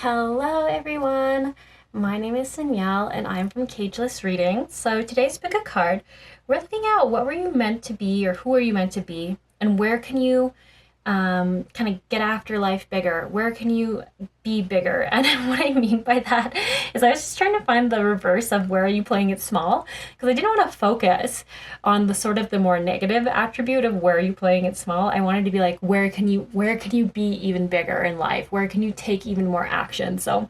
Hello everyone, my name is Danielle and I'm from Cageless Reading. So today's pick a card. We're looking at what were you meant to be or who are you meant to be and where can you kind of get after life bigger? Where can you be bigger? And what I mean by that is I was just trying to find the reverse of where are you playing it small, because I didn't want to focus on the sort of the more negative attribute of where are you playing it small. I wanted to be like, where can you be even bigger in life? Where can you take even more action? So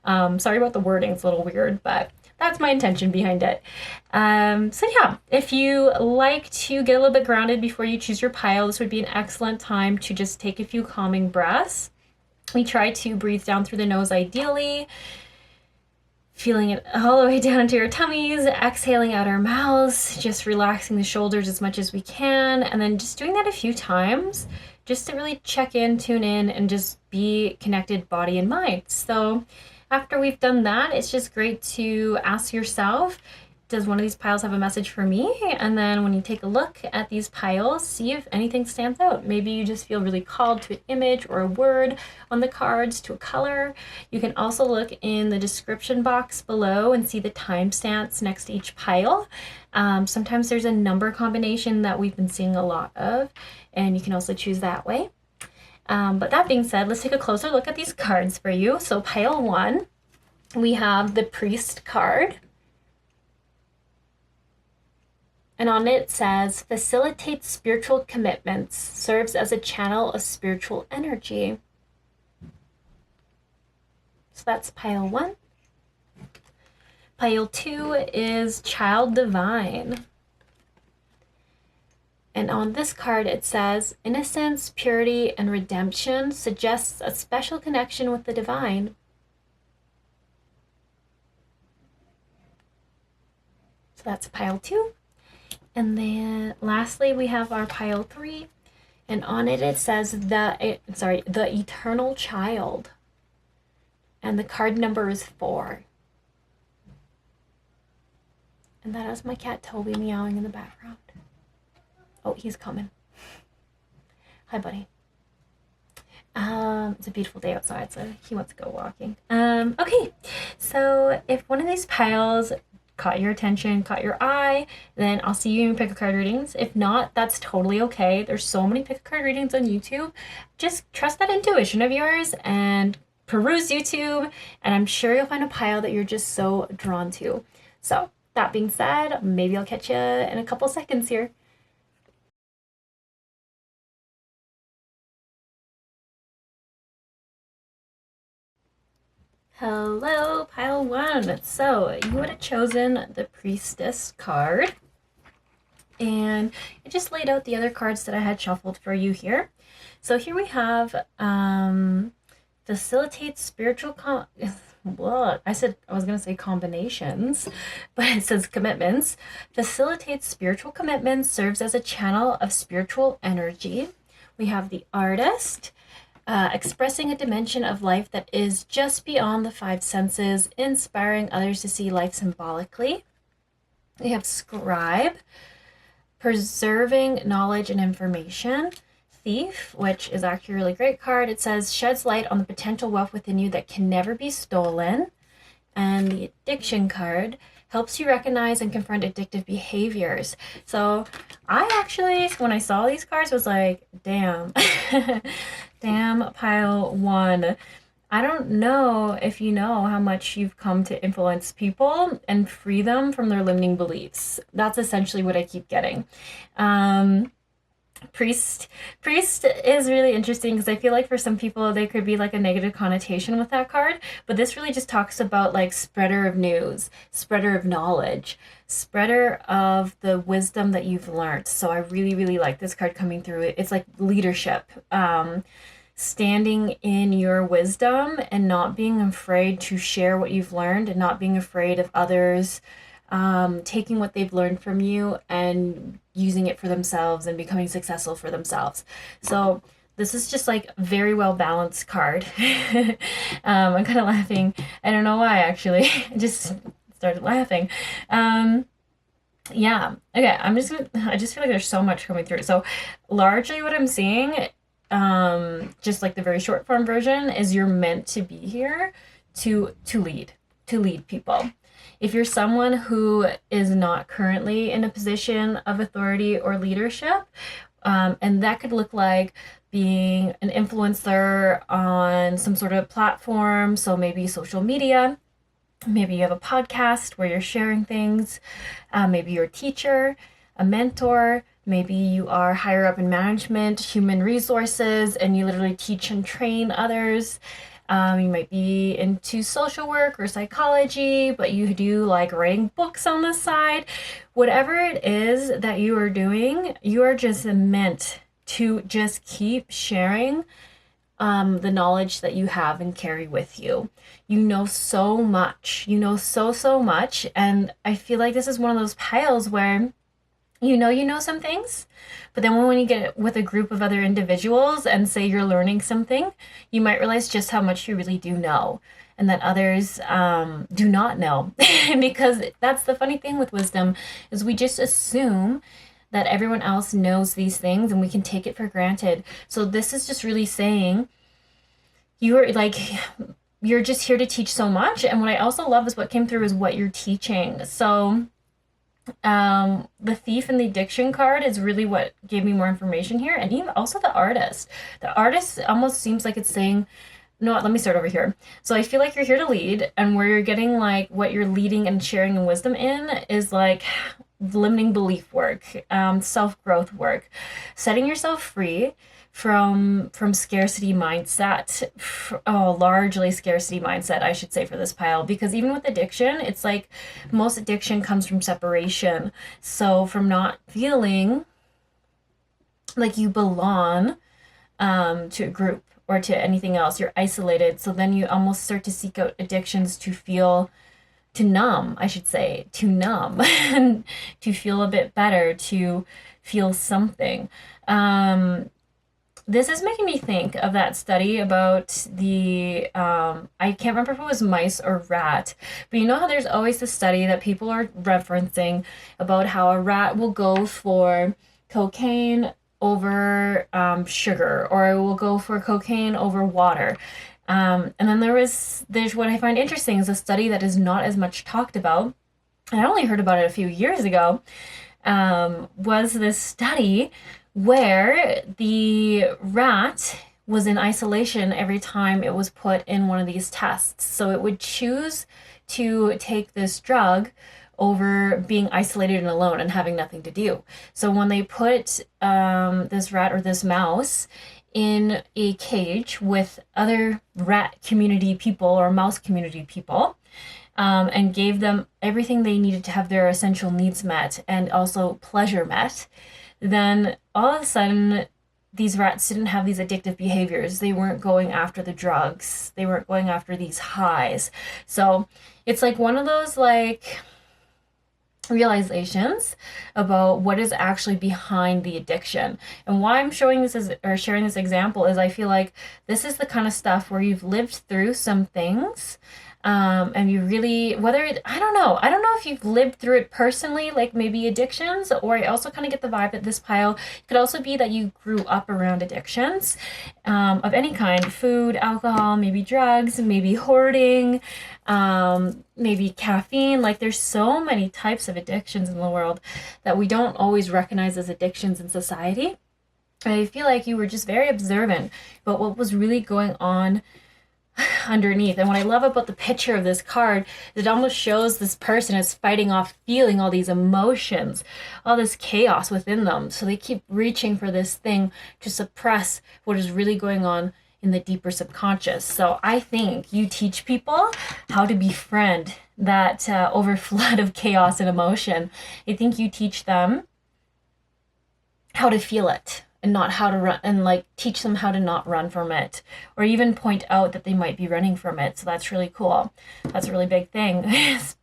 sorry about the wording, it's a little weird, but that's my intention behind it. So yeah, if you like to get a little bit grounded before you choose your pile, this would be an excellent time to just take a few calming breaths. We try to breathe down through the nose ideally, feeling it all the way down into your tummies, exhaling out our mouths, just relaxing the shoulders as much as we can, and then just doing that a few times just to really check in, tune in, and just be connected body and mind. So after we've done that, it's just great to ask yourself, does one of these piles have a message for me? And then when you take a look at these piles, see if anything stands out. Maybe you just feel really called to an image or a word on the cards, to a color. You can also look in the description box below and see the timestamps next to each pile. Sometimes there's a number combination that we've been seeing a lot of, and you can also choose that way. But that being said, let's take a closer look at these cards for you. So pile 1, we have the Priest card. And on it says, facilitates spiritual commitments, serves as a channel of spiritual energy. So that's pile 1. Pile 2 is Child Divine. And on this card it says, innocence, purity, and redemption suggests a special connection with the divine. So that's pile 2. And then lastly we have our pile 3. And on it it says the Eternal Child. And the card number is 4. And that is my cat Toby meowing in the background. Oh, he's coming. Hi, buddy. It's a beautiful day outside, so he wants to go walking. Okay, so if one of these piles caught your attention, caught your eye, then I'll see you in pick a card readings. If not, that's totally okay. There's so many pick a card readings on YouTube. Just trust that intuition of yours and peruse YouTube, and I'm sure you'll find a pile that you're just so drawn to. So that being said, maybe I'll catch you in a couple seconds here. Hello, pile 1. So you would have chosen the Priestess card. And I just laid out the other cards that I had shuffled for you here. So here we have facilitates spiritual I was going to say combinations, but it says commitments. Facilitates spiritual commitments, serves as a channel of spiritual energy. We have the Artist. Expressing a dimension of life that is just beyond the 5 senses, inspiring others to see life symbolically. We have Scribe, preserving knowledge and information. Thief, which is actually a really great card. It says, sheds light on the potential wealth within you that can never be stolen. And the Addiction card helps you recognize and confront addictive behaviors. So I actually, when I saw these cards, was like, damn. Damn, pile 1. I don't know if you know how much you've come to influence people and free them from their limiting beliefs. That's essentially what I keep getting. Priest is really interesting because I feel like for some people there could be like a negative connotation with that card, but this really just talks about like spreader of news, spreader of knowledge, spreader of the wisdom that you've learned. So I really like this card coming through. It's like leadership, standing in your wisdom and not being afraid to share what you've learned and not being afraid of others taking what they've learned from you and using it for themselves and becoming successful for themselves. So this is just like a very well balanced card. I'm kind of laughing. I don't know why actually. I just started laughing. Yeah. Okay. I just feel like there's so much coming through. So largely what I'm seeing just like the very short form version, is you're meant to be here to lead people. If you're someone who is not currently in a position of authority or leadership, and that could look like being an influencer on some sort of platform, so maybe social media, maybe you have a podcast where you're sharing things, maybe you're a teacher, a mentor, maybe you are higher up in management, human resources, and you literally teach and train others. You might be into social work or psychology, but you do like writing books on the side. Whatever it is that you are doing, you are just meant to just keep sharing the knowledge that you have and carry with you. You know so much. You know so much. And I feel like this is one of those piles where you know some things, but then when you get with a group of other individuals and say you're learning something, you might realize just how much you really do know and that others do not know. Because that's the funny thing with wisdom, is we just assume that everyone else knows these things and we can take it for granted. So this is just really saying you're just here to teach so much. And what I also love is what came through is what you're teaching. So the thief and the addiction card is really what gave me more information here. And even also the artist almost seems like it's saying, no, let me start over here. So I feel like you're here to lead, and where you're getting like what you're leading and sharing and wisdom in is like limiting belief work, self-growth work, setting yourself free from scarcity mindset, largely scarcity mindset, I should say, for this pile. Because even with addiction, it's like most addiction comes from separation. So from not feeling like you belong to a group or to anything else, you're isolated. So then you almost start to seek out addictions to numb, and to feel a bit better, to feel something. This is making me think of that study about the, I can't remember if it was mice or rat, but you know how there's always this study that people are referencing about how a rat will go for cocaine over sugar, or it will go for cocaine over water. And then there's what I find interesting is a study that is not as much talked about, and I only heard about it a few years ago, was this study where the rat was in isolation every time it was put in one of these tests. So it would choose to take this drug over being isolated and alone and having nothing to do. So when they put this rat or this mouse in a cage with other rat community people or mouse community people, and gave them everything they needed to have their essential needs met and also pleasure met, then all of a sudden these rats didn't have these addictive behaviors. They weren't going after the drugs. They weren't going after these highs. So it's like one of those like realizations about what is actually behind the addiction. And why I'm showing this or sharing this example is I feel like this is the kind of stuff where you've lived through some things, and you really, I don't know if you've lived through it personally, like maybe addictions, or I also kind of get the vibe that this pile could also be that you grew up around addictions, of any kind, food, alcohol, maybe drugs, maybe hoarding, maybe caffeine. Like there's so many types of addictions in the world that we don't always recognize as addictions in society. And I feel like you were just very observant about what was really going on underneath. And what I love about the picture of this card is it almost shows this person is fighting off feeling all these emotions, all this chaos within them. So they keep reaching for this thing to suppress what is really going on in the deeper subconscious. So I think you teach people how to befriend that overflood of chaos and emotion. I think you teach them how to feel it and not how to run, and like teach them how to not run from it, or even point out that they might be running from it. So that's really cool. That's a really big thing.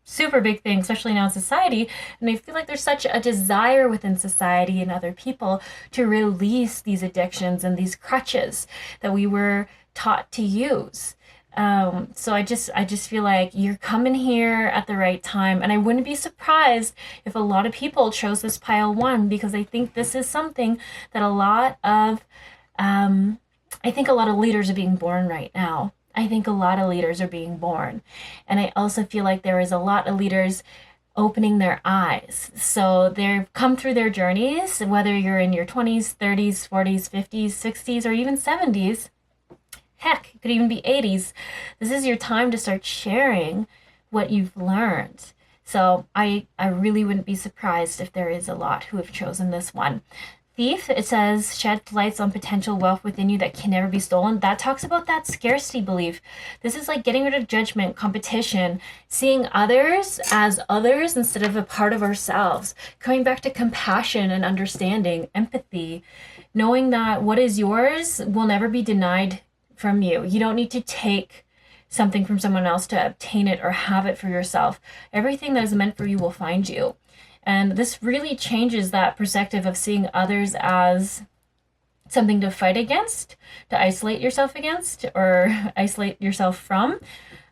Super big thing, especially now in society. And I feel like there's such a desire within society and other people to release these addictions and these crutches that we were taught to use. So I just feel like you're coming here at the right time, and I wouldn't be surprised if a lot of people chose this pile 1, because I think this is something that a lot of I think a lot of leaders are being born right now. I think a lot of leaders are being born. And I also feel like there is a lot of leaders opening their eyes. So they've come through their journeys, whether you're in your 20s, 30s, 40s, 50s, 60s, or even 70s. Heck, it could even be 80s. This is your time to start sharing what you've learned. So I really wouldn't be surprised if there is a lot who have chosen this one. Thief, it says, shed lights on potential wealth within you that can never be stolen. That talks about that scarcity belief. This is like getting rid of judgment, competition, seeing others as others instead of a part of ourselves. Coming back to compassion and understanding, empathy, knowing that what is yours will never be denied from you. You don't need to take something from someone else to obtain it or have it for yourself. Everything that is meant for you will find you. And this really changes that perspective of seeing others as something to fight against, to isolate yourself against, or isolate yourself from,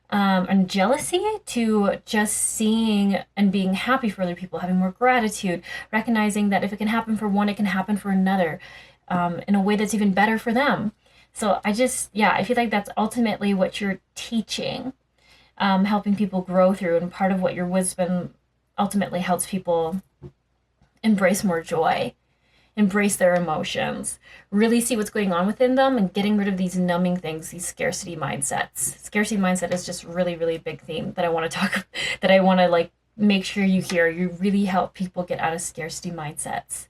and jealousy, to just seeing and being happy for other people, having more gratitude, recognizing that if it can happen for one, it can happen for another, in a way that's even better for them. So I feel like that's ultimately what you're teaching, helping people grow through, and part of what your wisdom ultimately helps people embrace more joy, embrace their emotions, really see what's going on within them, and getting rid of these numbing things, these scarcity mindsets. Scarcity mindset is just really, really big theme that I want to talk, that I want to like make sure you hear. You really help people get out of scarcity mindsets.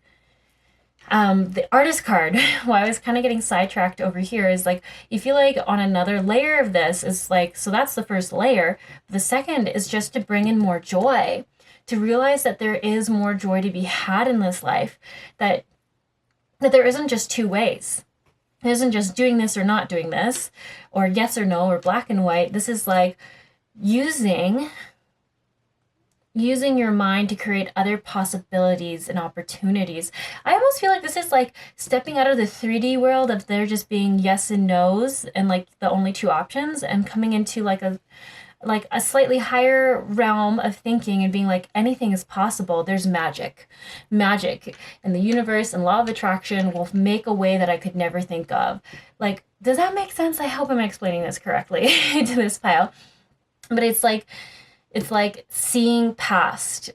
The artist card, why I was kind of getting sidetracked over here, is like, you feel like on another layer of this is like, so that's the first layer. The second is just to bring in more joy, to realize that there is more joy to be had in this life, that there isn't just two ways. It isn't just doing this or not doing this, or yes or no, or black and white. This is like using your mind to create other possibilities and opportunities. I almost feel like this is like stepping out of the 3D world of there just being yes and no's and like the only two options, and coming into like a slightly higher realm of thinking and being like, anything is possible. There's magic in the universe, and law of attraction will make a way that I could never think of. Like, does that make sense? I hope I'm explaining this correctly to this pile. But it's like seeing past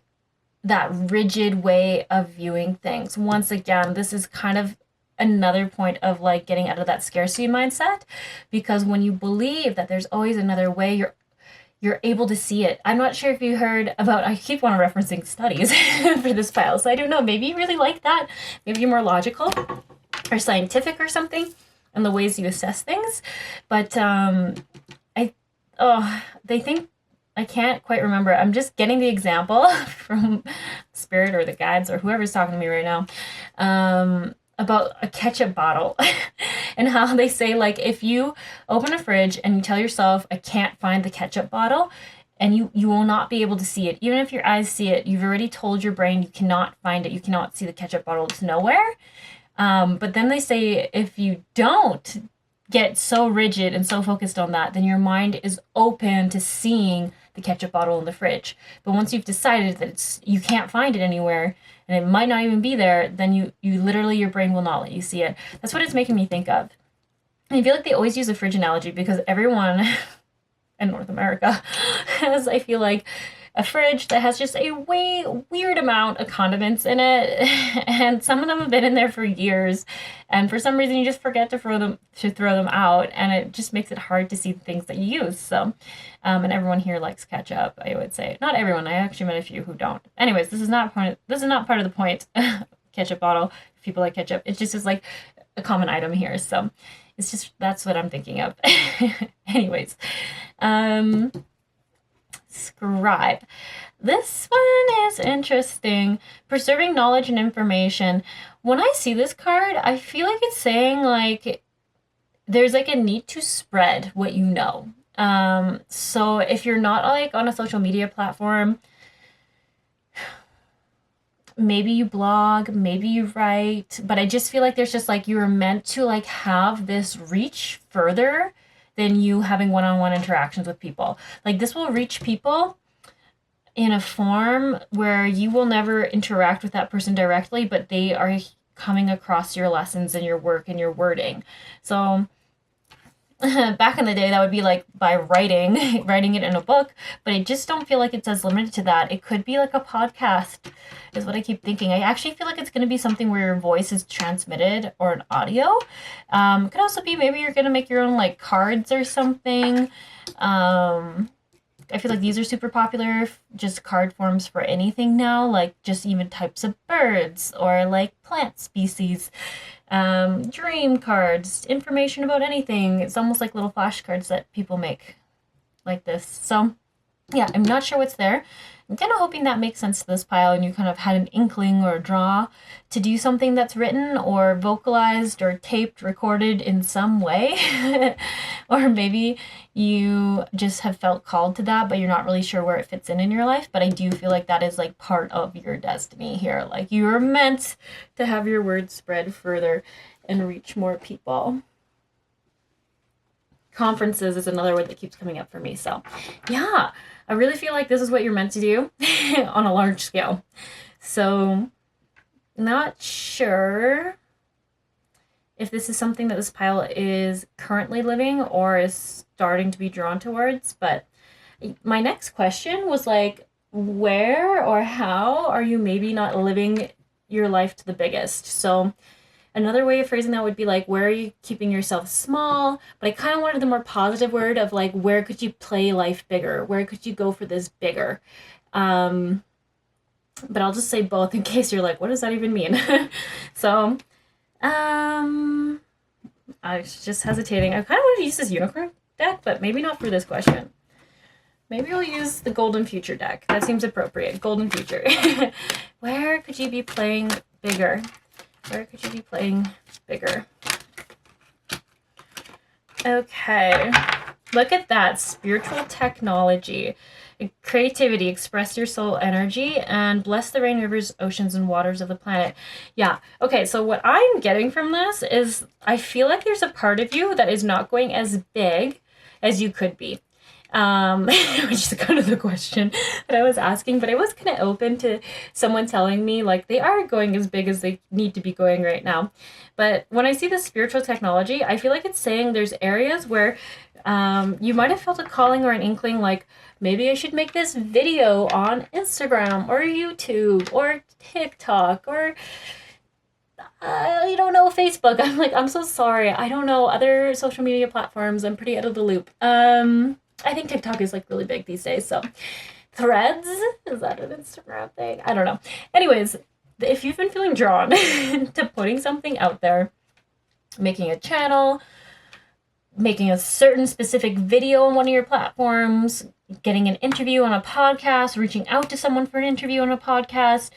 that rigid way of viewing things. Once again, this is kind of another point of like getting out of that scarcity mindset, because when you believe that there's always another way, you're able to see it. I'm not sure if you heard about, I keep on referencing studies for this file, so I don't know, maybe you really like that. Maybe you're more logical or scientific or something in the ways you assess things. But they think, I can't quite remember. I'm just getting the example from Spirit or the guides or whoever's talking to me right now, about a ketchup bottle and how they say, like, if you open a fridge and you tell yourself, I can't find the ketchup bottle, and you will not be able to see it. Even if your eyes see it, you've already told your brain you cannot find it. You cannot see the ketchup bottle. It's nowhere. But then they say if you don't get so rigid and so focused on that, then your mind is open to seeing the ketchup bottle in the fridge. But once you've decided that you can't find it anywhere, and it might not even be there, then you literally, your brain will not let you see it. That's what it's making me think of. And I feel like they always use a fridge analogy because everyone in North America has, I feel like, a fridge that has just a way weird amount of condiments in it, and some of them have been in there for years, and for some reason you just forget to throw them out, and it just makes it hard to see the things that you use. So and everyone here likes ketchup, I would say. Not everyone, I actually met a few who don't. Anyways, this is not part of the point. Ketchup bottle, if people like ketchup, it's just like a common item here, so it's just, that's what I'm thinking of. Anyways, Scribe. This one is interesting. Preserving knowledge and information. When I see this card, I feel like it's saying like there's like a need to spread what you know. So if you're not like on a social media platform, maybe you blog, maybe you write, but I just feel like there's just like you're meant to like have this reach further than you having one-on-one interactions with people. Like, this will reach people in a form where you will never interact with that person directly, but they are coming across your lessons and your work and your wording. So back in the day, that would be like by writing it in a book, but I just don't feel like it's as limited to that. It could be like a podcast, is what I keep thinking. I actually feel like it's going to be something where your voice is transmitted, or an audio. It could also be maybe you're going to make your own like cards or something. I feel like these are super popular, just card forms for anything now, like just even types of birds or like plant species. Dream cards, information about anything. It's almost like little flashcards that people make like this. So yeah, I'm not sure what's there. I'm kind of hoping that makes sense to this pile and you kind of had an inkling or a draw to do something that's written or vocalized or taped, recorded in some way. Or maybe you just have felt called to that, but you're not really sure where it fits in your life. But I do feel like that is like part of your destiny here. Like you are meant to have your words spread further and reach more people. Conferences is another word that keeps coming up for me. So yeah, I really feel like this is what you're meant to do on a large scale. So not sure if this is something that this pile is currently living or is starting to be drawn towards. But my next question was like, where or how are you maybe not living your life to the biggest? So another way of phrasing that would be like, where are you keeping yourself small? But I kind of wanted the more positive word of like, where could you play life bigger? Where could you go for this bigger? But I'll just say both in case you're like, what does that even mean? So, I was just hesitating. I kind of wanted to use this unicorn deck, but maybe not for this question. Maybe I'll use the Golden Future deck. That seems appropriate. Golden Future. Where could you be playing bigger? Where could you be playing bigger? Okay. Look at that. Spiritual technology. Creativity. Express your soul energy and bless the rain, rivers, oceans, and waters of the planet. Yeah. Okay, so what I'm getting from this is I feel like there's a part of you that is not going as big as you could be. Which is kind of the question that I was asking, but I was kind of open to someone telling me like they are going as big as they need to be going right now. But when I see the spiritual technology, I feel like it's saying there's areas where you might have felt a calling or an inkling like, maybe I should make this video on Instagram or YouTube or TikTok or I don't know, Facebook. I'm like, I'm so sorry. I don't know other social media platforms. I'm pretty out of the loop. I think TikTok is like really big these days. So Threads, is that an Instagram thing? I don't know. Anyways, if you've been feeling drawn to putting something out there, making a channel, making a certain specific video on one of your platforms, getting an interview on a podcast, reaching out to someone for an interview on a podcast,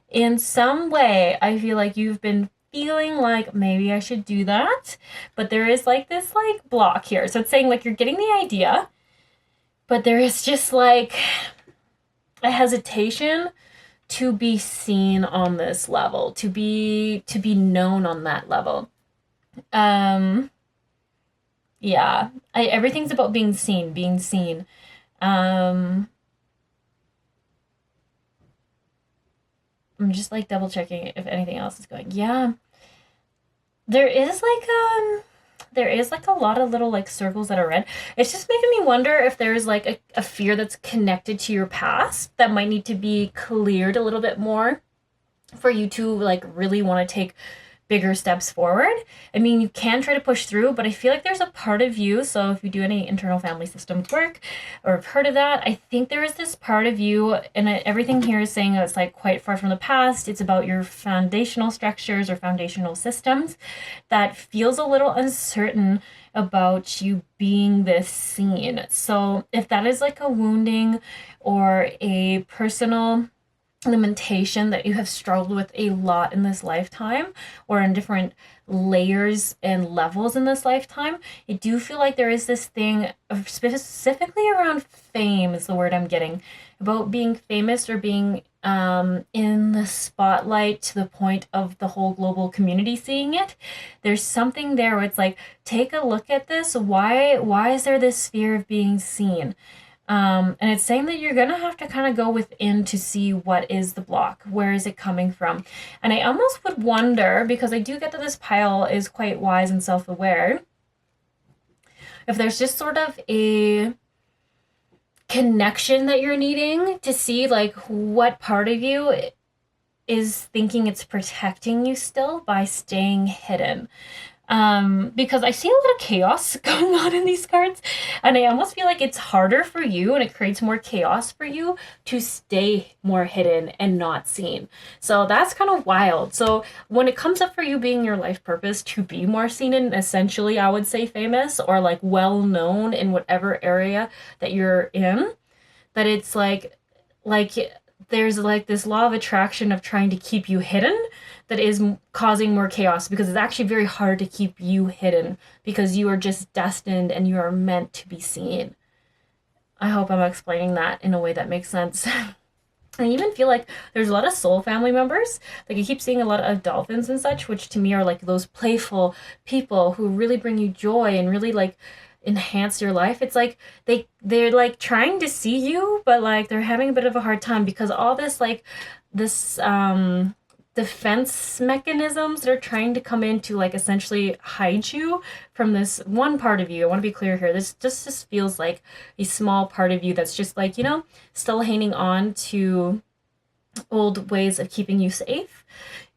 in some way, I feel like you've been feeling like maybe I should do that, but there is like this like block here. So it's saying like you're getting the idea, but there is just like a hesitation to be seen on this level, to be known on that level. Yeah, everything's about being seen. I'm just like double checking if anything else is going. Yeah. There is like a lot of little like circles that are red. It's just making me wonder if there's like a fear that's connected to your past that might need to be cleared a little bit more for you to like really want to take bigger steps forward. I mean, you can try to push through, but I feel like there's a part of you, so if you do any internal family systems work or have heard of that, I think there is this part of you, and everything here is saying it's like quite far from the past. It's about your foundational structures or foundational systems that feels a little uncertain about you being this seen. So if that is like a wounding or a personal limitation that you have struggled with a lot in this lifetime or in different layers and levels in this lifetime, I do feel like there is this thing of specifically around fame is the word I'm getting, about being famous or being in the spotlight to the point of the whole global community seeing it. There's something there where it's like, take a look at this. Why is there this fear of being seen? And it's saying that you're going to have to kind of go within to see what is the block. Where is it coming from? And I almost would wonder, because I do get that this pile is quite wise and self-aware, if there's just sort of a connection that you're needing to see like what part of you is thinking it's protecting you still by staying hidden. Because I see a lot of chaos going on in these cards, and I almost feel like it's harder for you and it creates more chaos for you to stay more hidden and not seen. So that's kind of wild. So when it comes up for you being your life purpose to be more seen and essentially, I would say famous or like well known in whatever area that you're in, that it's like there's like this law of attraction of trying to keep you hidden that is causing more chaos, because it's actually very hard to keep you hidden because you are just destined and you are meant to be seen. I hope I'm explaining that in a way that makes sense. I even feel like there's a lot of soul family members. Like I keep seeing a lot of dolphins and such, which to me are like those playful people who really bring you joy and really like enhance your life. It's like they're like trying to see you, but like they're having a bit of a hard time because all this like this defense mechanisms that are trying to come in to like essentially hide you from this one part of you. I want to be clear here. This just feels like a small part of you that's just like, you know, still hanging on to old ways of keeping you safe.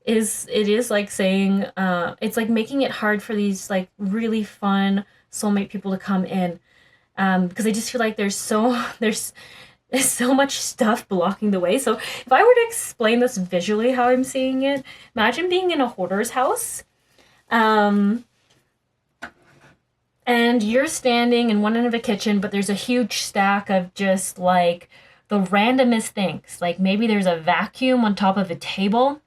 It is like saying it's like making it hard for these like really fun soulmate people to come in, because I just feel like there's so much stuff blocking the way. So if I were to explain this visually, how I'm seeing it, imagine being in a hoarder's house, and you're standing in one end of a kitchen, but there's a huge stack of just like the randomest things. Like maybe there's a vacuum on top of a table.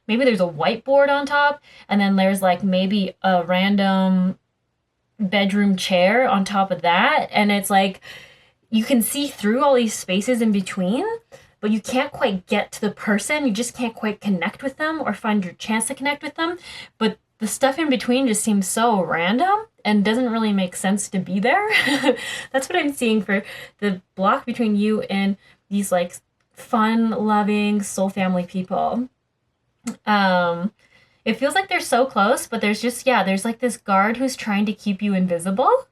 Maybe there's a whiteboard on top, and then there's like maybe a random bedroom chair on top of that. And it's like, you can see through all these spaces in between, but you can't quite get to the person. You just can't quite connect with them or find your chance to connect with them. But the stuff in between just seems so random and doesn't really make sense to be there. That's what I'm seeing for the block between you and these like fun, loving soul family people. It feels like they're so close, but there's just, yeah, there's like this guard who's trying to keep you invisible.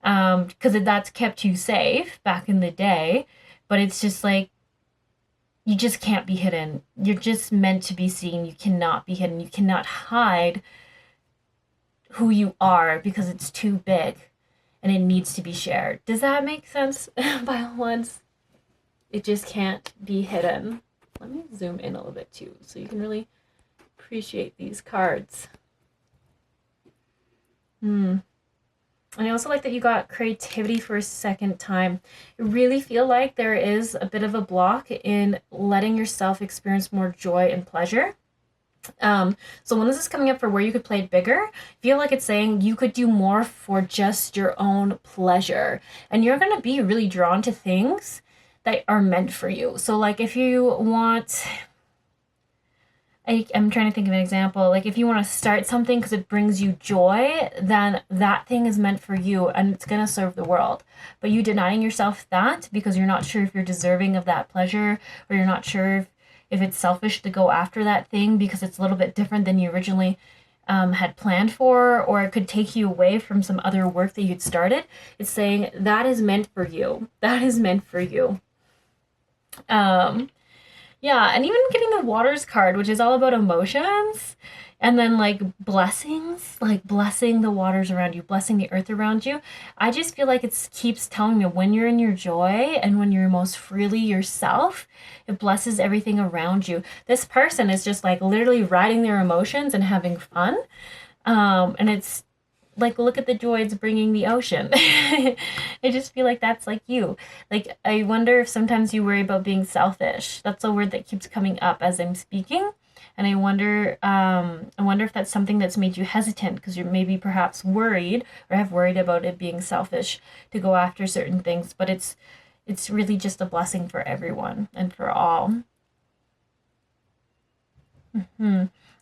Because that's kept you safe back in the day, but it's just like, you just can't be hidden. You're just meant to be seen. You cannot be hidden. You cannot hide who you are because it's too big and it needs to be shared. Does that make sense? By all ones, it just can't be hidden. Let me zoom in a little bit too so you can really appreciate these cards. And I also like that you got creativity for a second time. I really feel like there is a bit of a block in letting yourself experience more joy and pleasure. So when this is coming up for where you could play it bigger, I feel like it's saying you could do more for just your own pleasure. And you're going to be really drawn to things that are meant for you. So like if you want... I'm trying to think of an example. Like if you want to start something because it brings you joy, then that thing is meant for you and it's going to serve the world. But you denying yourself that because you're not sure if you're deserving of that pleasure, or you're not sure if it's selfish to go after that thing because it's a little bit different than you originally had planned for, or it could take you away from some other work that you'd started. It's saying that is meant for you. That is meant for you. Yeah, and even getting the waters card, which is all about emotions, and then like blessings, like blessing the waters around you, blessing the earth around you. I just feel like it keeps telling me when you're in your joy and when you're most freely yourself, it blesses everything around you. This person is just like literally riding their emotions and having fun. And it's like, look at the joy it's bringing the ocean. I just feel like that's like you. Like, I wonder if sometimes you worry about being selfish. That's a word that keeps coming up as I'm speaking. And I wonder if that's something that's made you hesitant because you're maybe perhaps worried or have worried about it being selfish to go after certain things. But it's really just a blessing for everyone and for all.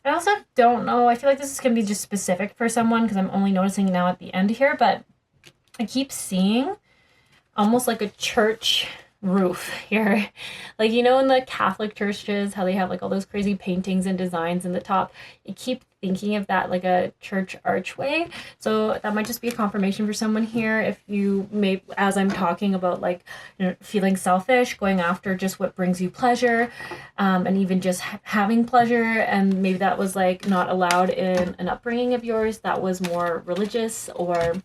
I also don't know. I feel like this is going to be just specific for someone because I'm only noticing now at the end here. But I keep seeing almost like a church roof here. Like, you know, in the Catholic churches, how they have like all those crazy paintings and designs in the top. You keep thinking of that like a church archway. So that might just be a confirmation for someone here. If you may, as I'm talking about like, you know, feeling selfish, going after just what brings you pleasure, and even just having pleasure. And maybe that was like not allowed in an upbringing of yours that was more religious or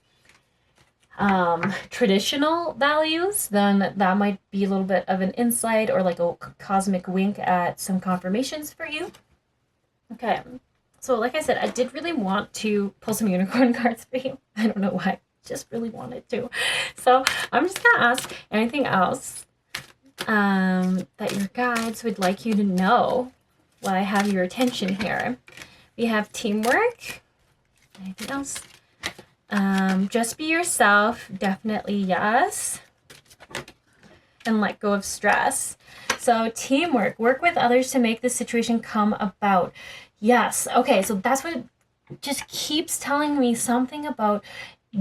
traditional values, then that might be a little bit of an insight or like a cosmic wink at some confirmations for you. Okay, so like I said, I did really want to pull some unicorn cards for you. I don't know why, just really wanted to. So I'm just gonna ask anything else that your guides would like you to know while I have your attention here. We have teamwork. Anything else? Just be yourself, definitely yes. And let go of stress. So teamwork, work with others to make the situation come about. Yes, okay, so that's what just keeps telling me something about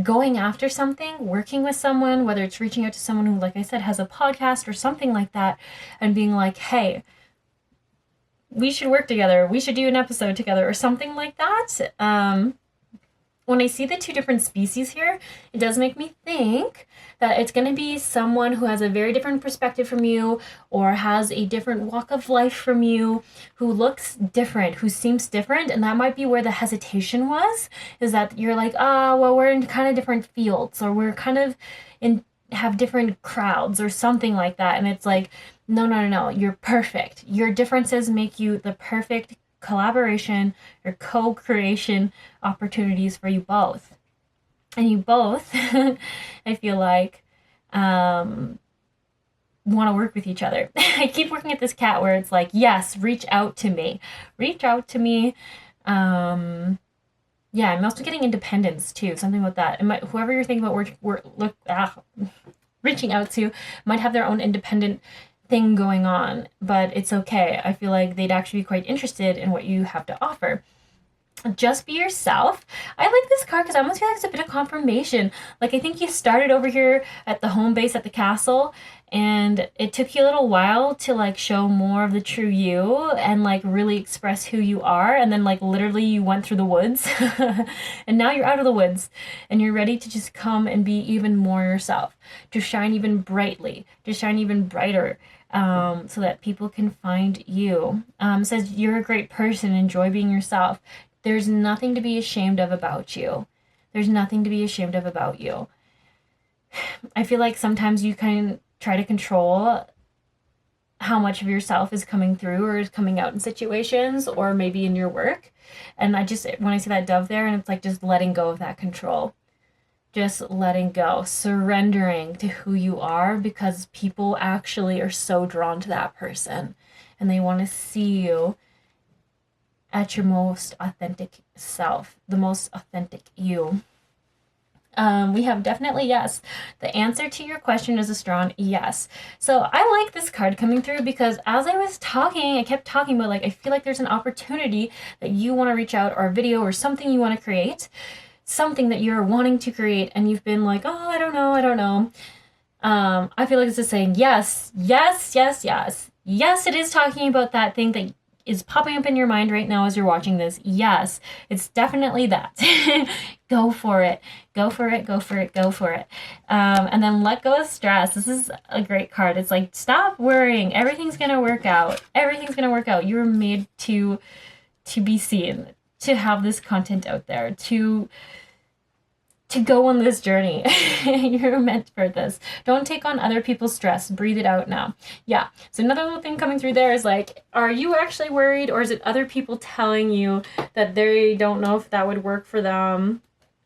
going after something, working with someone, whether it's reaching out to someone who, like I said, has a podcast or something like that, and being like, hey, we should work together, we should do an episode together, or something like that. When I see the two different species here, it does make me think that it's going to be someone who has a very different perspective from you or has a different walk of life from you, who looks different, who seems different. And that might be where the hesitation was, is that you're like, well, we're in kind of different fields, or we're kind of have different crowds or something like that. And it's like, no, you're perfect. Your differences make you the perfect collaboration or co-creation opportunities for you both. And you both, I feel like, want to work with each other. I keep working at this cat where it's like, yes, reach out to me. Reach out to me. Yeah, I'm also getting independence too, something with that. And whoever you're thinking about reaching out to might have their own independent thing going on, but it's okay. I feel like they'd actually be quite interested in what you have to offer. Just be yourself. I like this card because I almost feel like it's a bit of confirmation. Like, I think you started over here at the home base at the castle, and it took you a little while to like show more of the true you and like really express who you are. And then like literally you went through the woods and now you're out of the woods and you're ready to just come and be even more yourself, to shine even brightly, to shine even brighter. So that people can find you. Says you're a great person, enjoy being yourself. There's nothing to be ashamed of about you. There's nothing to be ashamed of about you. I feel like sometimes you can try to control how much of yourself is coming through or is coming out in situations or maybe in your work. And when I see that dove there, and it's like just letting go of that control. Just letting go, surrendering to who you are, because people actually are so drawn to that person and they want to see you at your most authentic self, the most authentic you. We have definitely yes. The answer to your question is a strong yes. So I like this card coming through because as I was talking, I kept talking about like, I feel like there's an opportunity that you want to reach out, or a video or something you want to create. Something that you're wanting to create and you've been like, I don't know. I feel like it's just saying yes. Yes, it is talking about that thing that is popping up in your mind right now as you're watching this. Yes, it's definitely that. Go for it. And then let go of stress. This is a great card. It's like, stop worrying. Everything's going to work out. You're made to be seen, to have this content out there, to go on this journey. You're meant for this. Don't take on other people's stress. Breathe it out now. Yeah. So another little thing coming through there is like, are you actually worried, or is it other people telling you that they don't know if that would work for them?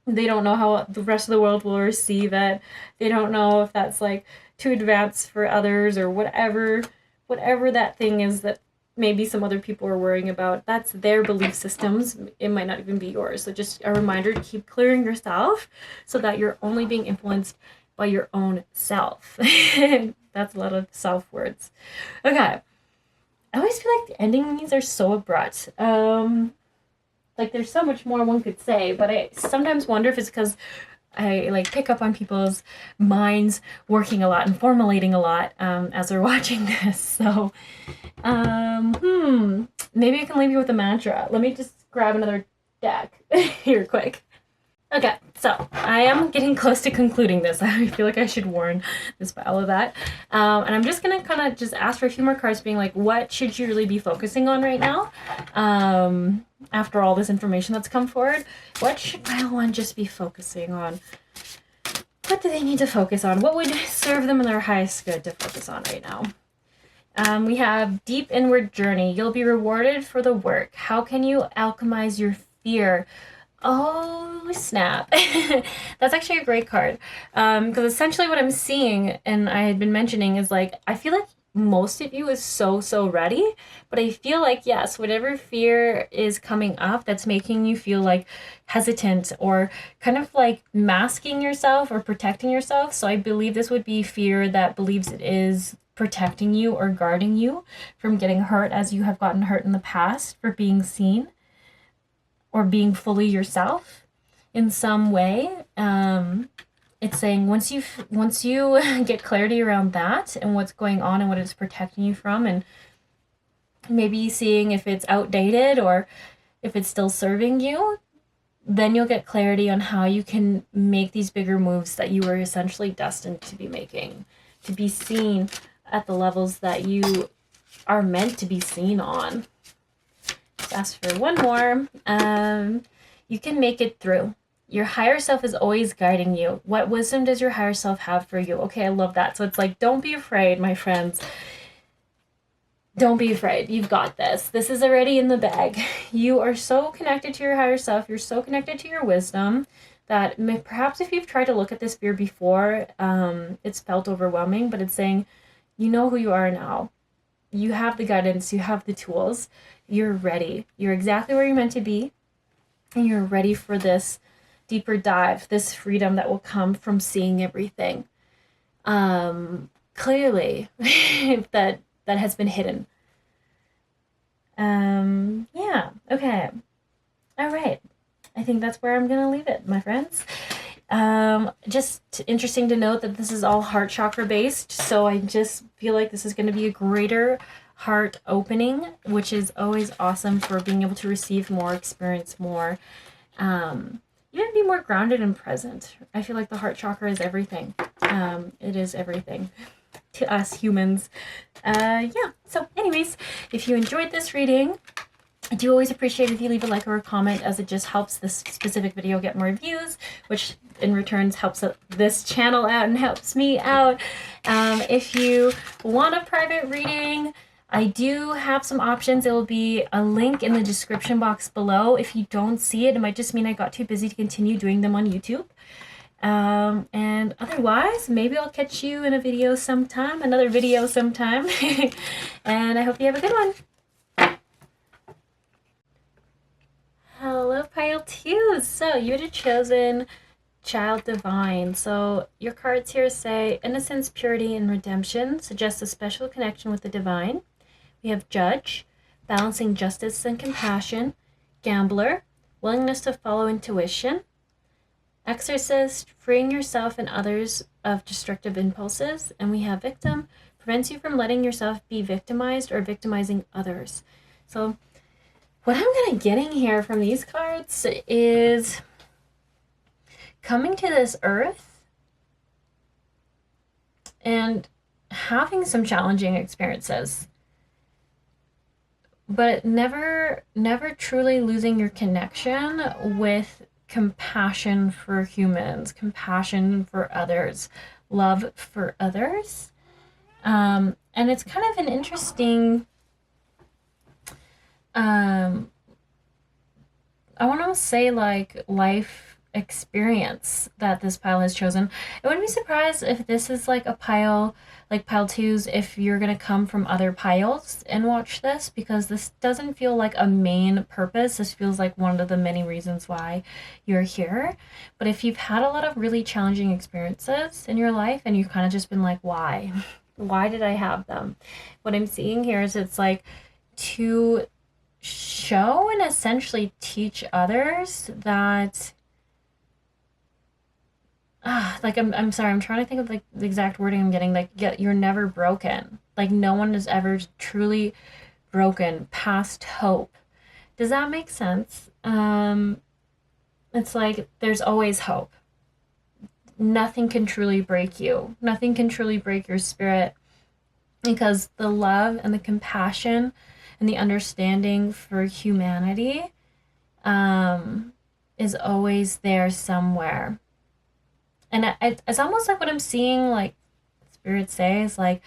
They don't know how the rest of the world will receive it. They don't know if that's like too advanced for others, or whatever that thing is that maybe some other people are worrying about. That's their belief systems. It might not even be yours. So just a reminder to keep clearing yourself so that you're only being influenced by your own self. That's a lot of self words. Okay. I always feel like the endings are so abrupt. Like there's so much more one could say, but I sometimes wonder if it's because I like pick up on people's minds working a lot and formulating a lot as they're watching this. So, maybe I can leave you with a mantra. Let me just grab another deck here quick. Okay, so I am getting close to concluding this. I feel like I should warn this pile of that. And I'm just going to kind of just ask for a few more cards being like, what should you really be focusing on right now? After all this information that's come forward, what should pile one just be focusing on? What do they need to focus on? What would serve them in their highest good to focus on right now? We have deep inward journey. You'll be rewarded for the work. How can you alchemize your fear? Oh, snap. That's actually a great card. Because essentially what I'm seeing, and I had been mentioning, is like, I feel like most of you is so ready, but I feel like, yes, whatever fear is coming up that's making you feel like hesitant or kind of like masking yourself or protecting yourself. So I believe this would be fear that believes it is protecting you or guarding you from getting hurt as you have gotten hurt in the past for being seen or being fully yourself in some way. It's saying once you get clarity around that and what's going on and what it's protecting you from, and maybe seeing if it's outdated or if it's still serving you, then you'll get clarity on how you can make these bigger moves that you were essentially destined to be making, to be seen at the levels that you are meant to be seen on. Ask for one more. You can make it through. Your higher self is always guiding you. What wisdom does your higher self have for you? Okay, I love that. So it's like, don't be afraid, my friends. Don't be afraid. You've got this. This is already in the bag. You are so connected to your higher self. You're so connected to your wisdom that perhaps if you've tried to look at this fear before, it's felt overwhelming, but it's saying, you know who you are now. You have the guidance. You have the tools. You're ready. You're exactly where you're meant to be. And you're ready for this deeper dive, this freedom that will come from seeing everything clearly that has been hidden. Yeah, okay. All right. I think that's where I'm going to leave it, my friends. Just interesting to note that this is all heart chakra based. So I just feel like this is going to be a greater heart opening, which is always awesome for being able to receive more, experience more, even be more grounded and present. I feel like the heart chakra is everything. It is everything to us humans. Yeah. So anyways, if you enjoyed this reading, I do always appreciate if you leave a like or a comment, as it just helps this specific video get more views, which in return helps this channel out and helps me out. If you want a private reading, I do have some options. It will be a link in the description box below. If you don't see it, it might just mean I got too busy to continue doing them on YouTube. And otherwise, maybe I'll catch you in a video sometime, another video sometime. And I hope you have a good one. Hello, pile 2. So you had chosen Child Divine. So your cards here say innocence, purity, and redemption suggest a special connection with the divine. We have Judge, balancing justice and compassion. Gambler, willingness to follow intuition. Exorcist, freeing yourself and others of destructive impulses. And we have Victim, prevents you from letting yourself be victimized or victimizing others. So what I'm kind of getting here from these cards is coming to this earth and having some challenging experiences, but never truly losing your connection with compassion for humans, compassion for others, love for others. And it's kind of an interesting, I want to say like life experience that this pile has chosen. I wouldn't be surprised if this is like a pile, like pile 2s, if you're going to come from other piles and watch this, because this doesn't feel like a main purpose. This feels like one of the many reasons why you're here. But if you've had a lot of really challenging experiences in your life and you've kind of just been like, why? Why did I have them? What I'm seeing here is it's like to show and essentially teach others that like I'm sorry, I'm trying to think of like the exact wording I'm getting. Like, yeah, you're never broken. Like, no one is ever truly broken past hope. Does that make sense? It's like there's always hope. Nothing can truly break you. Nothing can truly break your spirit, because the love and the compassion and the understanding for humanity um, is always there somewhere. And it's almost like what I'm seeing, like Spirit say, is like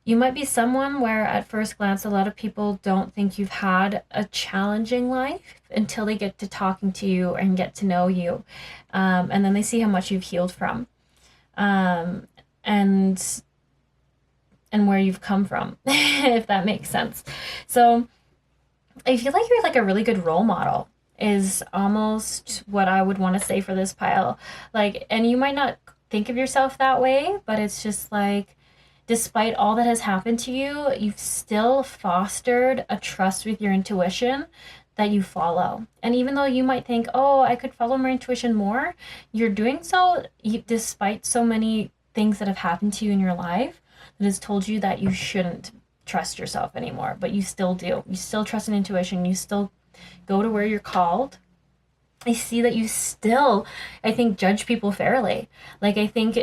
you might be someone where at first glance a lot of people don't think you've had a challenging life until they get to talking to you and get to know you. And then they see how much you've healed from. Um, and where you've come from, if that makes sense. So I feel like you're like a really good role model, is almost what I would want to say for this pile. Like, and you might not think of yourself that way, but it's just like, despite all that has happened to you, you've still fostered a trust with your intuition that you follow. And even though you might think, oh, I could follow my intuition more, you're doing so despite so many things that have happened to you in your life that has told you that you shouldn't trust yourself anymore, but you still do. You still trust in intuition. You still go to where you're called. I see that you still, I think, judge people fairly. Like, I think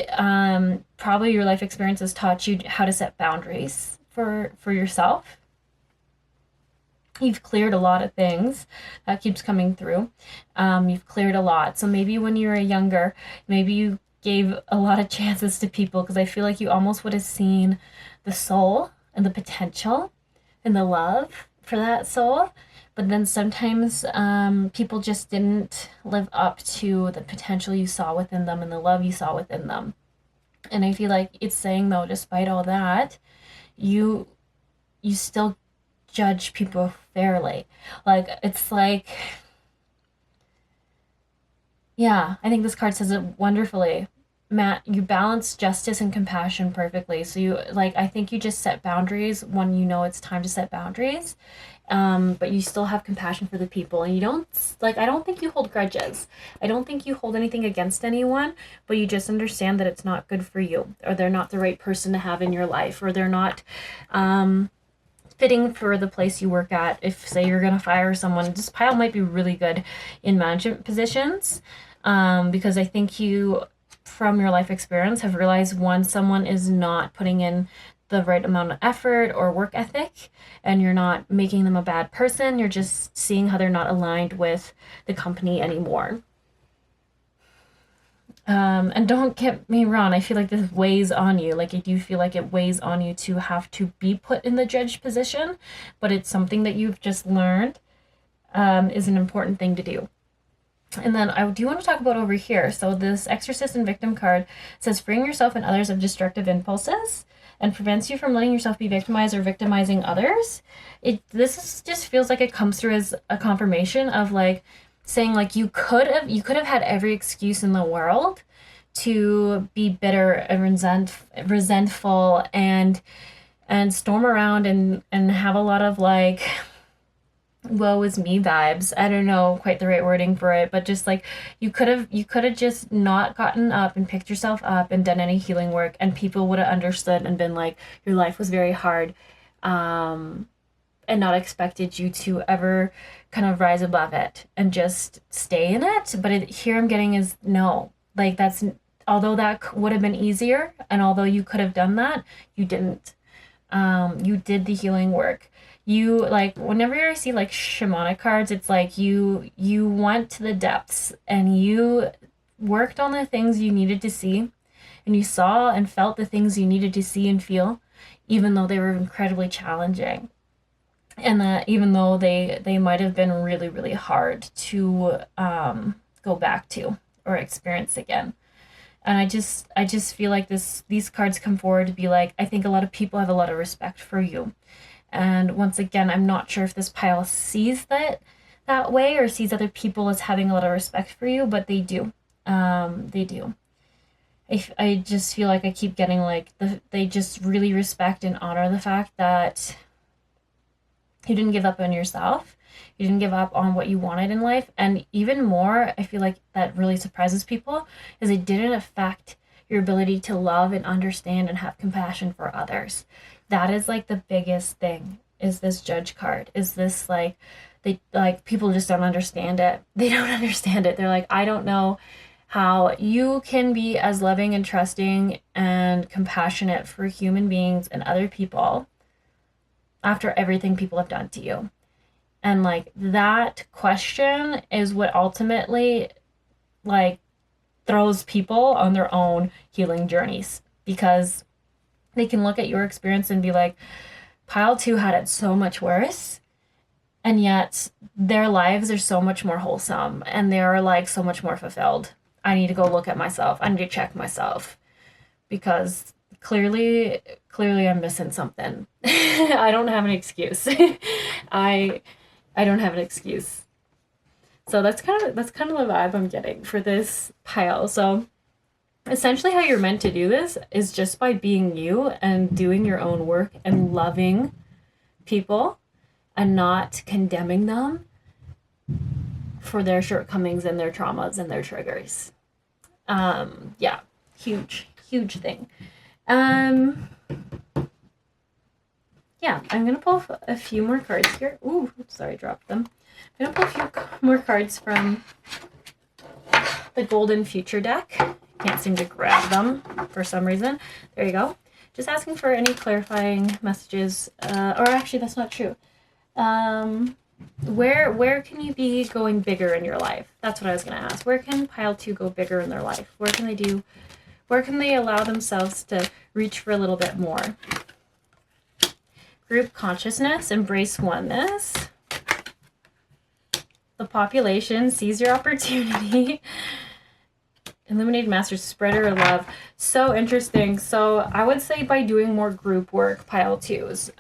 probably your life experiences taught you how to set boundaries for yourself. You've cleared a lot of things. That keeps coming through. You've cleared a lot. So maybe when you were younger, maybe you gave a lot of chances to people, because I feel like you almost would have seen the soul and the potential and the love for that soul. But then sometimes people just didn't live up to the potential you saw within them and the love you saw within them. And I feel like it's saying, though, despite all that, you still judge people fairly. Like, it's like, yeah, I think this card says it wonderfully. Matt, you balance justice and compassion perfectly. So you, like, I think you just set boundaries when you know it's time to set boundaries. But you still have compassion for the people, and you don't, like, I don't think you hold grudges. I don't think you hold anything against anyone, but you just understand that it's not good for you, or they're not the right person to have in your life, or they're not fitting for the place you work at. If, say, you're going to fire someone, this pile might be really good in management positions, because I think you, from your life experience, have realized, one, someone is not putting in the right amount of effort or work ethic, and you're not making them a bad person. You're just seeing how they're not aligned with the company anymore. And don't get me wrong, I feel like this weighs on you. Like, I do feel like it weighs on you to have to be put in the judge position, but it's something that you've just learned is an important thing to do. And then I do want to talk about over here. So this Exorcist and Victim card says, freeing yourself and others of destructive impulses and prevents you from letting yourself be victimized or victimizing others. This just feels like it comes through as a confirmation of, like, saying, like, you could have had every excuse in the world to be bitter and resentful and storm around and have a lot of, like, woe is me vibes. I don't know quite the right wording for it, but just like you could have just not gotten up and picked yourself up and done any healing work, and people would have understood and been like, your life was very hard, and not expected you to ever kind of rise above it and just stay in it. But here I'm getting is no, like, that's, although that would have been easier, and although you could have done that, you didn't. You did the healing work. You, like, whenever I see like shamanic cards, it's like you went to the depths and you worked on the things you needed to see, and you saw and felt the things you needed to see and feel, even though they were incredibly challenging, and that even though they might have been really, really hard to go back to or experience again. And I just feel like these cards come forward to be like, I think a lot of people have a lot of respect for you. And once again, I'm not sure if this pile sees that way or sees other people as having a lot of respect for you, but they do. They do. I just feel like I keep getting like they just really respect and honor the fact that you didn't give up on yourself, You didn't give up on what you wanted in life. And even more, I feel like that really surprises people, is it didn't affect your ability to love and understand and have compassion for others. That is like the biggest thing, is this Judge card. Is this like, they like, people just don't understand it. They don't understand it. They're like, I don't know how you can be as loving and trusting and compassionate for human beings and other people after everything people have done to you. And like, that question is what ultimately like throws people on their own healing journeys, because they can look at your experience and be like, pile 2 had it so much worse, and yet their lives are so much more wholesome and they're like so much more fulfilled. I need to go look at myself. I need to check myself, because clearly I'm missing something. I don't have an excuse. I don't have an excuse. So that's kind of the vibe I'm getting for this pile. So essentially how you're meant to do this is just by being you and doing your own work and loving people and not condemning them for their shortcomings and their traumas and their triggers. Yeah, huge thing. Yeah, I'm gonna pull a few more cards here. Ooh, sorry, I dropped them. I'm gonna pull a few more cards from the Golden Future deck. Can't seem to grab them for some reason. There you go. Just asking for any clarifying messages, or actually that's not true. Where can you be going bigger in your life? That's what I was gonna ask. Where can pile 2 go bigger in their life? Where can they allow themselves to reach for a little bit more? Group consciousness, embrace oneness. The population, seize your opportunity. Illuminated Master, spreader of love. So interesting. So I would say by doing more group work, pile 2s.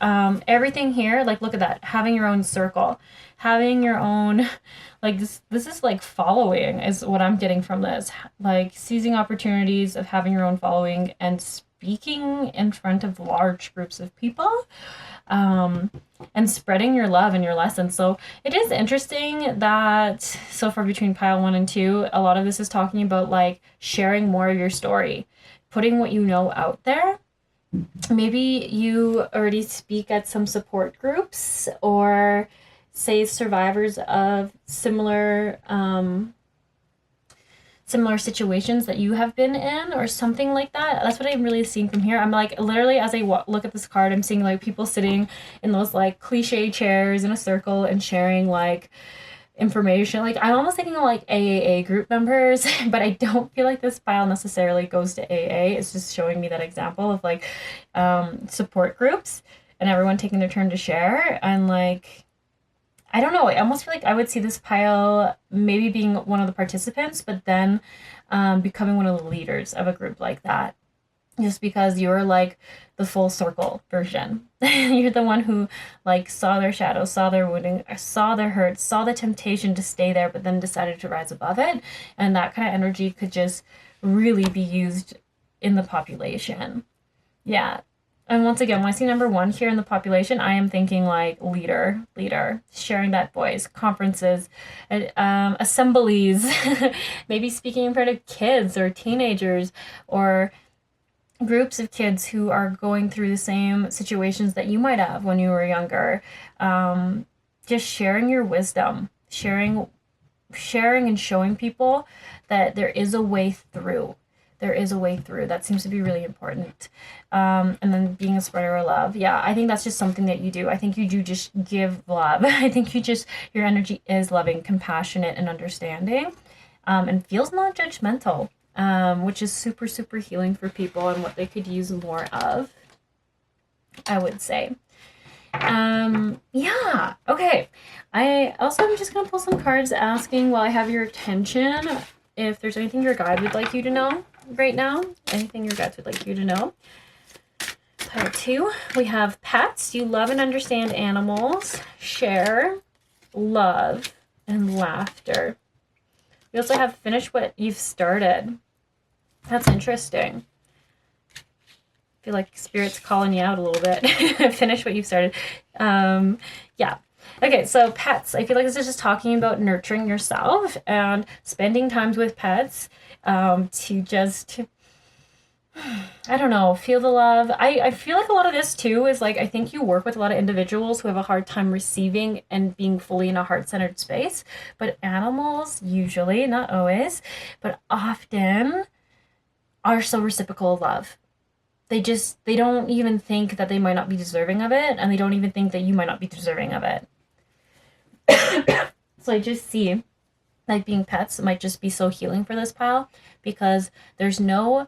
Everything here, like look at that. Having your own circle. Having your own, like this is like following is what I'm getting from this. Like seizing opportunities of having your own following and speaking in front of large groups of people. And spreading your love and your lessons. So it is interesting that so far between pile 1 and 2, a lot of this is talking about like sharing more of your story, putting what you know out there. Maybe you already speak at some support groups, or say survivors of similar situations that you have been in, or something like that. That's what I'm really seeing from here. I'm like, literally, as I look at this card, I'm seeing like people sitting in those like cliche chairs in a circle and sharing like information. Like I'm almost thinking of like AAA group members, but I don't feel like this file necessarily goes to AA. It's just showing me that example of like support groups and everyone taking their turn to share. And like, I don't know, I almost feel like I would see this pile maybe being one of the participants, but then becoming one of the leaders of a group like that. Just because you're like the full circle version. You're the one who like saw their shadows, saw their wounding, saw their hurts, saw the temptation to stay there, but then decided to rise above it. And that kind of energy could just really be used in the population. Yeah. And once again, when I see number 1 here in the population, I am thinking like leader, sharing that voice, conferences, assemblies, maybe speaking in front of kids or teenagers or groups of kids who are going through the same situations that you might have when you were younger. Just sharing your wisdom, sharing and showing people that there is a way through. There is a way through. That seems to be really important. And then being a spreader of love. Yeah, I think that's just something that you do. I think you do just give love. I think your energy is loving, compassionate, and understanding, and feels non-judgmental, which is super, super healing for people and what they could use more of, I would say. Yeah, okay. I also am just going to pull some cards asking, while I have your attention, if there's anything your guide would like you to know right now. Anything your guides would like you to know. Pile 2, we have pets. You love and understand animals. Share, love, and laughter. We also have finish what you've started. That's interesting. I feel like Spirit's calling you out a little bit. Finish what you've started. Yeah. Okay, so pets. I feel like this is just talking about nurturing yourself and spending time with pets to just, I don't know, feel the love. I feel like a lot of this too is like, I think you work with a lot of individuals who have a hard time receiving and being fully in a heart-centered space. But animals, usually, not always, but often are so reciprocal of love. They don't even think that they might not be deserving of it, and they don't even think that you might not be deserving of it. So I just see like being pets might just be so healing for this pile, because there's no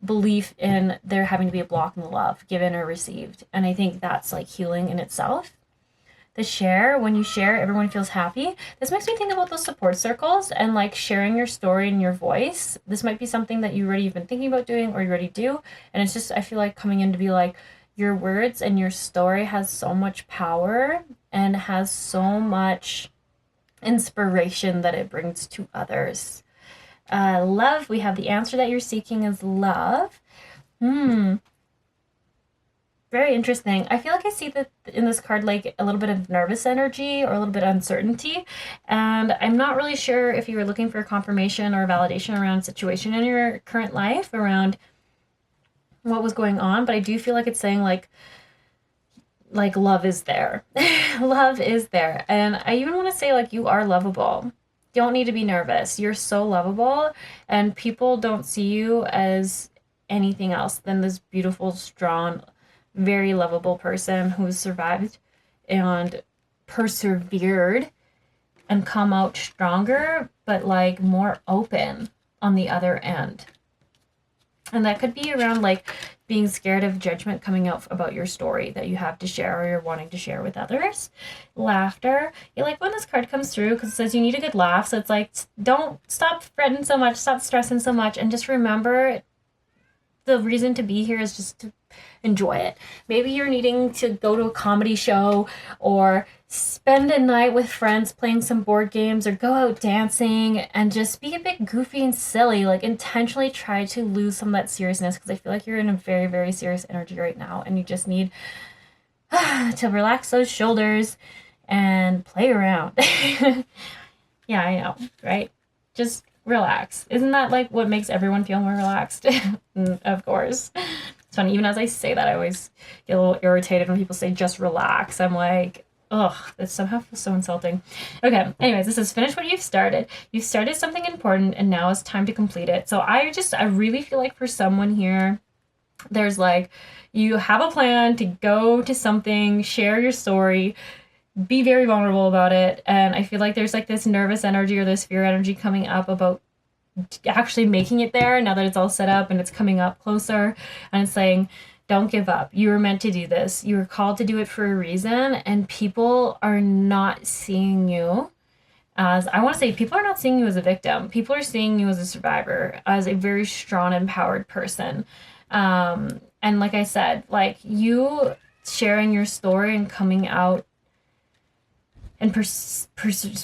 belief in there having to be a block in the love given or received. And I think that's like healing in itself. The share, when you share, everyone feels happy. This makes me think about those support circles and like sharing your story and your voice. This might be something that you already have been thinking about doing or you already do. And it's just, I feel like coming in to be like, your words and your story has so much power and has so much inspiration that it brings to others. Love, we have the answer that you're seeking is love. Very interesting. I feel like I see that in this card like a little bit of nervous energy or a little bit of uncertainty. And I'm not really sure if you were looking for confirmation or validation around a situation in your current life, around what was going on. But I do feel like it's saying like love is there. Love is there. And I even want to say like you are lovable. Don't need to be nervous. You're so lovable, and people don't see you as anything else than this beautiful, strong, very lovable person who's survived and persevered and come out stronger, but like more open on the other end. And that could be around like being scared of judgment coming out about your story that you have to share or you're wanting to share with others. Laughter. You like when this card comes through because it says you need a good laugh. So it's like, don't stop fretting so much, stop stressing so much, and just remember the reason to be here is just to enjoy it. Maybe you're needing to go to a comedy show or spend a night with friends playing some board games or go out dancing and just be a bit goofy and silly. Like intentionally try to lose some of that seriousness, because I feel like you're in a very, very serious energy right now and you just need to relax those shoulders and play around. Yeah, I know, right? Just relax. Isn't that like what makes everyone feel more relaxed? Of course. It's funny, even as I say that, I always get a little irritated when people say just relax. I'm like, ugh, that somehow feels so insulting. Okay, anyways, this is finish what you've started. You've started something important and now it's time to complete it. So I really feel like for someone here, there's like, you have a plan to go to something, share your story, be very vulnerable about it. And I feel like there's like this nervous energy or this fear energy coming up about actually making it there now that it's all set up and it's coming up closer, and it's saying don't give up. You were meant to do this. You were called to do it for a reason, and people are not seeing you as, I want to say, people are not seeing you as a victim. People are seeing you as a survivor, as a very strong, empowered person. And like I said, like you sharing your story and coming out and persevering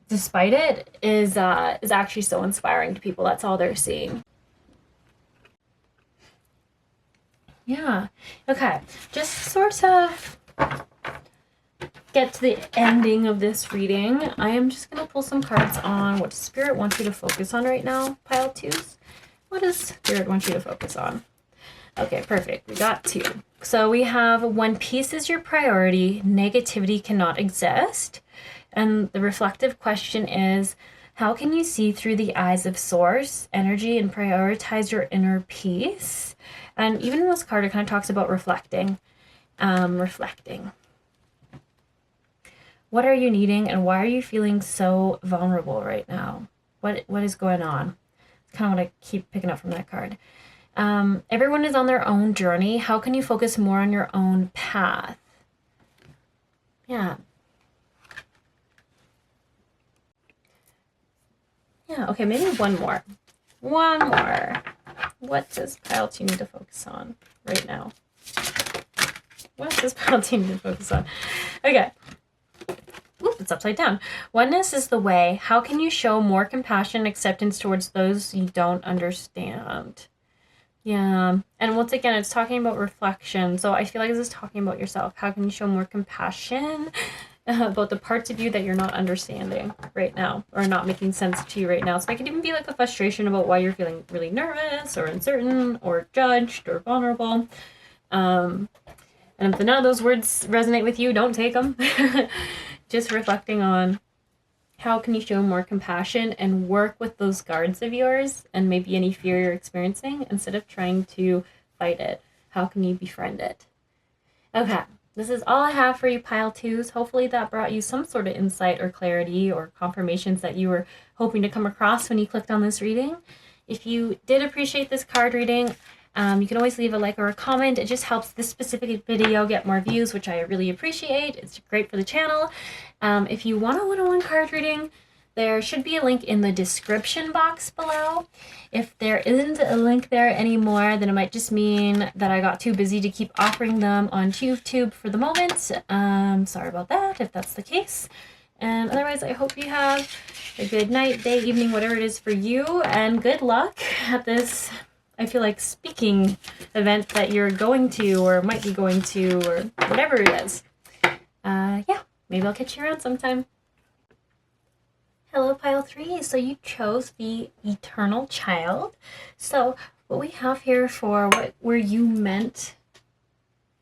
despite it is actually so inspiring to people. That's all they're seeing. Yeah. Okay. Just sort of get to the ending of this reading. I am just going to pull some cards on what Spirit wants you to focus on right now, pile twos. What does Spirit want you to focus on? Okay, perfect. We got two. So we have when peace is your priority, negativity cannot exist. And the reflective question is, how can you see through the eyes of source energy and prioritize your inner peace? And even in this card, it kind of talks about reflecting. Reflecting. What are you needing and why are you feeling so vulnerable right now? What is going on? It's kind of what I keep picking up from that card. Everyone is on their own journey. How can you focus more on your own path? Yeah. Yeah, okay, maybe one more. One more. What does pile 2 need to focus on right now? What does pile 2 need to focus on? Okay. Oops, it's upside down. Oneness is the way. How can you show more compassion and acceptance towards those you don't understand? Yeah. And once again, it's talking about reflection. So I feel like this is talking about yourself. How can you show more compassion about the parts of you that you're not understanding right now or not making sense to you right now? So it could even be like a frustration about why you're feeling really nervous or uncertain or judged or vulnerable. And if none of those words resonate with you, don't take them. Just reflecting on how can you show more compassion and work with those guards of yours and maybe any fear you're experiencing instead of trying to fight it. How can you befriend it? Okay, this is all I have for you, pile twos. Hopefully that brought you some sort of insight or clarity or confirmations that you were hoping to come across when you clicked on this reading. If you did appreciate this card reading, you can always leave a like or a comment. It just helps this specific video get more views, which I really appreciate. It's great for the channel. If you want a one-on-one card reading, there should be a link in the description box below. If there isn't a link there anymore, then it might just mean that I got too busy to keep offering them on YouTube for the moment. Sorry about that, if that's the case. And otherwise, I hope you have a good night, day, evening, whatever it is for you, and good luck at this, I feel like, speaking event that you're going to or might be going to or whatever it is. Yeah, maybe I'll catch you around sometime. Hello, pile three. So you chose the eternal child. So what we have here for what were you meant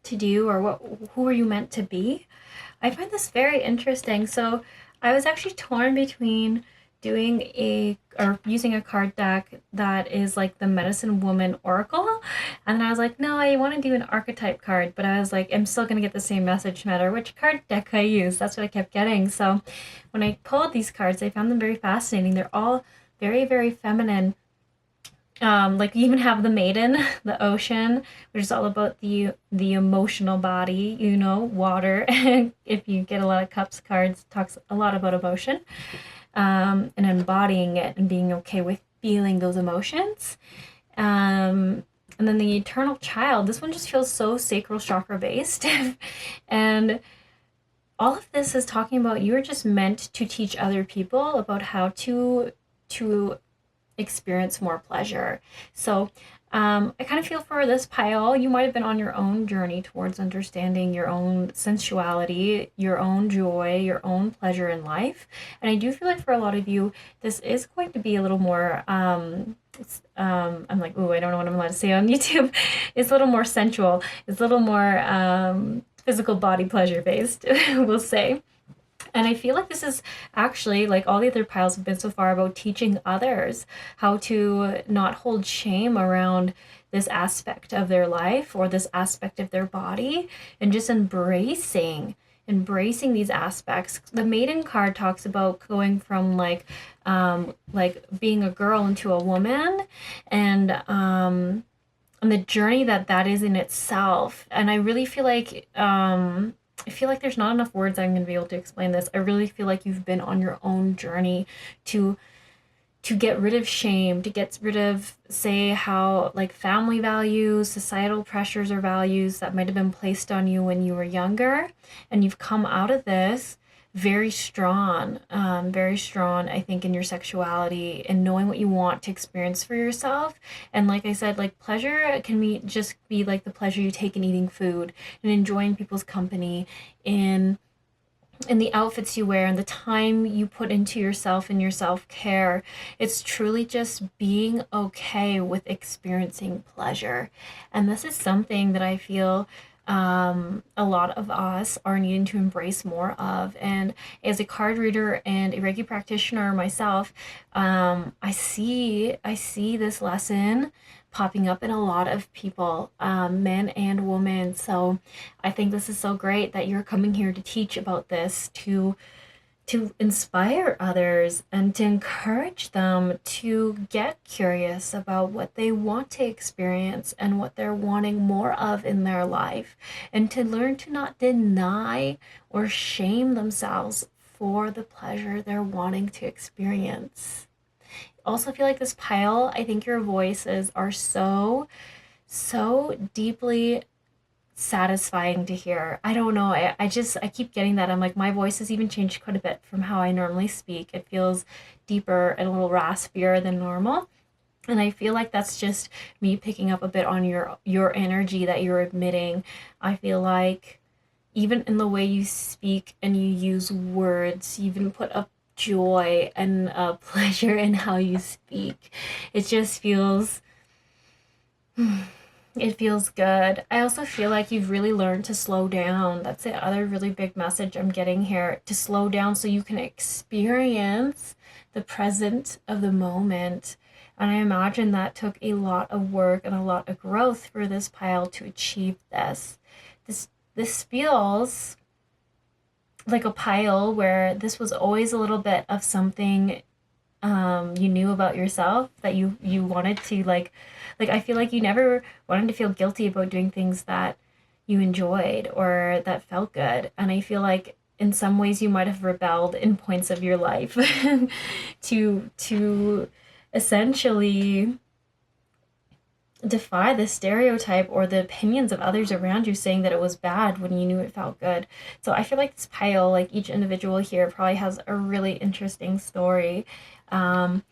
to do or who were you meant to be? I find this very interesting. So I was actually torn between using a card deck that is like the Medicine Woman Oracle. And then I was like, no, I want to do an archetype card, but I was like, I'm still going to get the same message no matter which card deck I use. That's what I kept getting. So when I pulled these cards, I found them very fascinating. They're all very, very feminine. Like you even have the Maiden, the ocean, which is all about the emotional body, water. If you get a lot of cups cards, it talks a lot about emotion, and embodying it and being okay with feeling those emotions. And then the eternal child, this one just feels so sacral chakra based. And all of this is talking about you're just meant to teach other people about how to experience more pleasure. So I kind of feel for this pile, you might have been on your own journey towards understanding your own sensuality, your own joy, your own pleasure in life. And I do feel like for a lot of you, this is going to be a little more, I'm like, ooh, I don't know what I'm allowed to say on YouTube. It's a little more sensual. It's a little more physical body pleasure based, we'll say. And I feel like this is actually, like all the other piles have been so far, about teaching others how to not hold shame around this aspect of their life or this aspect of their body, and just embracing these aspects. The Maiden card talks about going from like being a girl into a woman, and the journey that is in itself. And I really feel like there's not enough words I'm going to be able to explain this. I really feel like you've been on your own journey to get rid of shame, to get rid of, say, how like family values, societal pressures or values that might have been placed on you when you were younger. And you've come out of this very strong, I think, in your sexuality and knowing what you want to experience for yourself. And like I said, like pleasure can just be like the pleasure you take in eating food and enjoying people's company, in the outfits you wear and the time you put into yourself and your self-care. It's truly just being okay with experiencing pleasure. And this is something that I feel a lot of us are needing to embrace more of. And as a card reader and a Reiki practitioner myself, I see this lesson popping up in a lot of people, men and women. So I think this is so great that you're coming here to teach about this, to inspire others and to encourage them to get curious about what they want to experience and what they're wanting more of in their life, and to learn to not deny or shame themselves for the pleasure they're wanting to experience. Also feel like this pile, I think your voices are so deeply satisfying to hear. I don't know. I keep getting that. I'm like, my voice has even changed quite a bit from how I normally speak. It feels deeper and a little raspier than normal. And I feel like that's just me picking up a bit on your energy that you're admitting. I feel like even in the way you speak and you use words, you even put up joy and pleasure in how you speak. It just feels it feels good. I also feel like you've really learned to slow down. That's the other really big message I'm getting here, to slow down so you can experience the present of the moment. And I imagine that took a lot of work and a lot of growth for this pile to achieve this. This feels like a pile where this was always a little bit of something you knew about yourself that you wanted to like I feel like you never wanted to feel guilty about doing things that you enjoyed or that felt good. And I feel like in some ways you might have rebelled in points of your life to essentially defy the stereotype or the opinions of others around you saying that it was bad when you knew it felt good. So I feel like this pile, like each individual here, probably has a really interesting story. Um,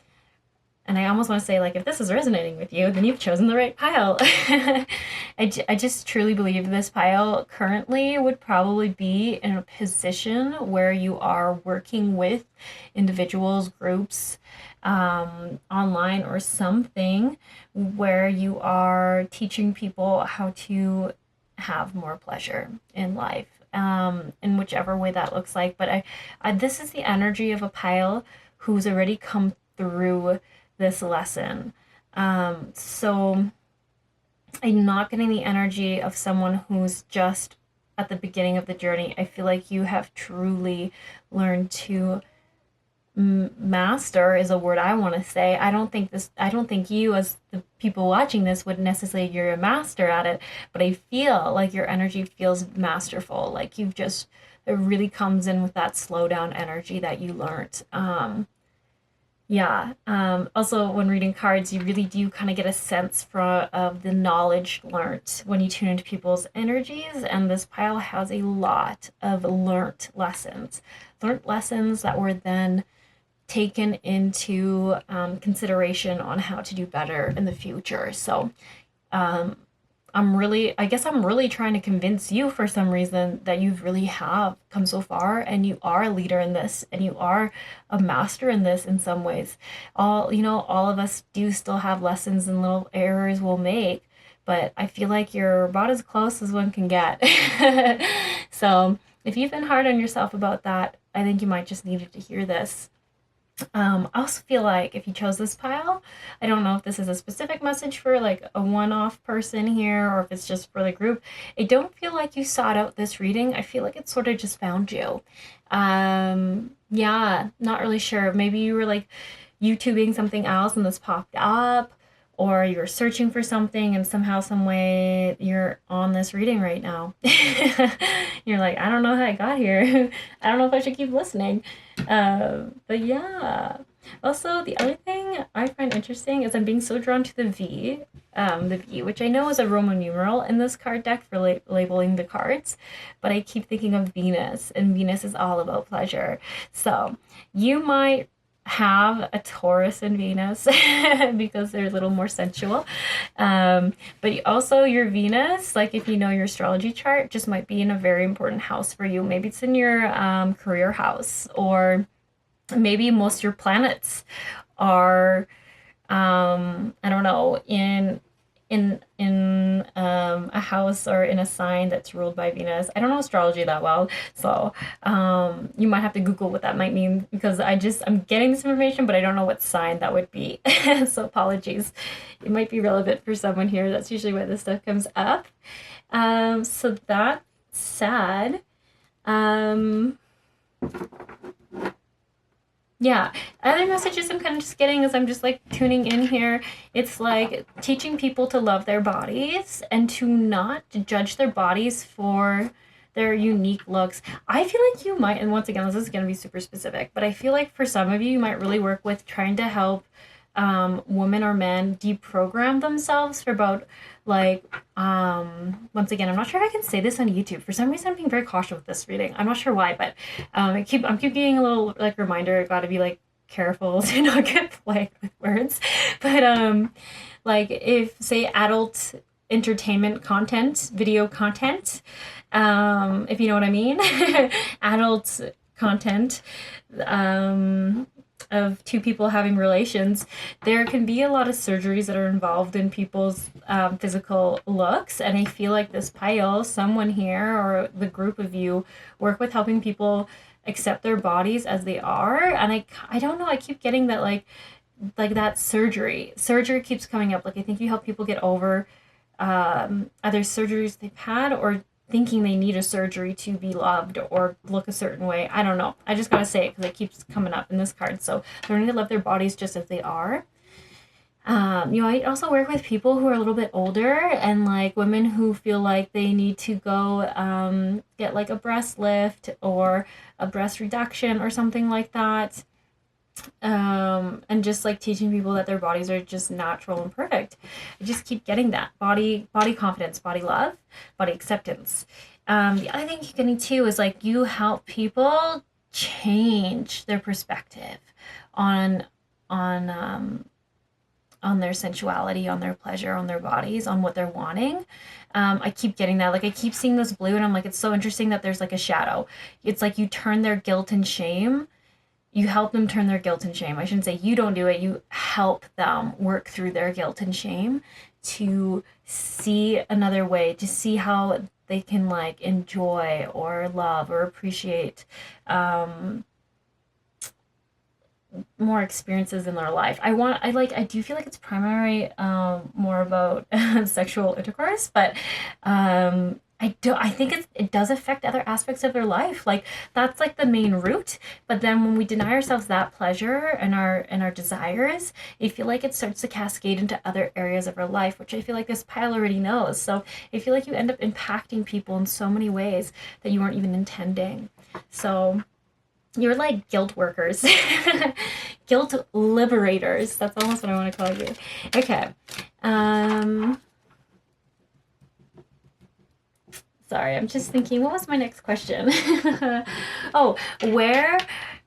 and I almost want to say, like, if this is resonating with you, then you've chosen the right pile. I just truly believe this pile currently would probably be in a position where you are working with individuals, groups, online or something, where you are teaching people how to have more pleasure in life, in whichever way that looks like. But this is the energy of a pile who's already come through this lesson. So I'm not getting the energy of someone who's just at the beginning of the journey. I feel like you have truly learned to master is a word I want to say. I don't think you as the people watching this would necessarily you're a master at it, but I feel like your energy feels masterful. Like you've just, it really comes in with that slow down energy that you learned. Yeah. Also, when reading cards, you really do kind of get a sense of the knowledge learnt when you tune into people's energies. And this pile has a lot of learnt lessons that were then taken into consideration on how to do better in the future. So, I guess I'm really trying to convince you for some reason that you really have come so far and you are a leader in this and you are a master in this in some ways. All of us do still have lessons and little errors we'll make, but I feel like you're about as close as one can get. So if you've been hard on yourself about that, I think you might just needed to hear this. I also feel like if you chose this pile, I don't know if this is a specific message for like a one-off person here or if it's just for the group. I don't feel like you sought out this reading. I feel like it sort of just found you. Yeah, not really sure. Maybe you were like YouTubing something else and this popped up, or you're searching for something and somehow, some way you're on this reading right now. You're like, I don't know how I got here. I don't know if I should keep listening. But yeah. Also, the other thing I find interesting is I'm being so drawn to the V, which I know is a Roman numeral in this card deck for labeling the cards, but I keep thinking of Venus, and Venus is all about pleasure. So you might have a Taurus and Venus because they're a little more sensual. But also your Venus, like if you know your astrology chart, just might be in a very important house for you. Maybe it's in your career house, or maybe most of your planets are, I don't know, in a house or in a sign that's ruled by Venus. I don't know astrology that well, so you might have to Google what that might mean, because I'm getting this information, but I don't know what sign that would be. So apologies. It might be relevant for someone here. That's usually why this stuff comes up. So that said, yeah, other messages I'm kind of just getting as I'm just like tuning in here. It's like teaching people to love their bodies and to not judge their bodies for their unique looks. I feel like you might, and once again, this is going to be super specific, but I feel like for some of you, you might really work with trying to help women or men deprogram themselves for about like, once again, I'm not sure if I can say this on YouTube. For some reason, I'm being very cautious with this reading. I'm not sure why, but I'm keep getting a little like reminder. Got to be like careful to not get flagged with words, but like if say adult entertainment content, video content, if you know what I mean, adult content, of two people having relations, there can be a lot of surgeries that are involved in people's physical looks. And I feel like this pile, someone here or the group of you work with helping people accept their bodies as they are. And I don't know, I keep getting that like that surgery keeps coming up. Like I think you help people get over other surgeries they've had, or thinking they need a surgery to be loved or look a certain way. I don't know. I just gotta say it because it keeps coming up in this card. So learning to love their bodies just as they are. I also work with people who are a little bit older, and like women who feel like they need to go get like a breast lift or a breast reduction or something like that. And just like teaching people that their bodies are just natural and perfect. I just keep getting that body confidence, body love, body acceptance. The other thing you're getting too is like you help people change their perspective on their sensuality, on their pleasure, on their bodies, on what they're wanting. I keep getting that. Like I keep seeing this blue, and I'm like, it's so interesting that there's like a shadow. It's like you turn their guilt and shame. You help them turn their guilt and shame. I shouldn't say you don't do it. You help them work through their guilt and shame to see another way, to see how they can like enjoy or love or appreciate more experiences in their life. I do feel like it's primary more about sexual intercourse, but I think it does affect other aspects of their life. Like that's like the main root. But then when we deny ourselves that pleasure and our desires, I feel like it starts to cascade into other areas of our life, which I feel like this pile already knows. So I feel like you end up impacting people in so many ways that you weren't even intending. So you're like guilt workers, guilt liberators. That's almost what I want to call you. Okay. Sorry, I'm just thinking, what was my next question? Oh, where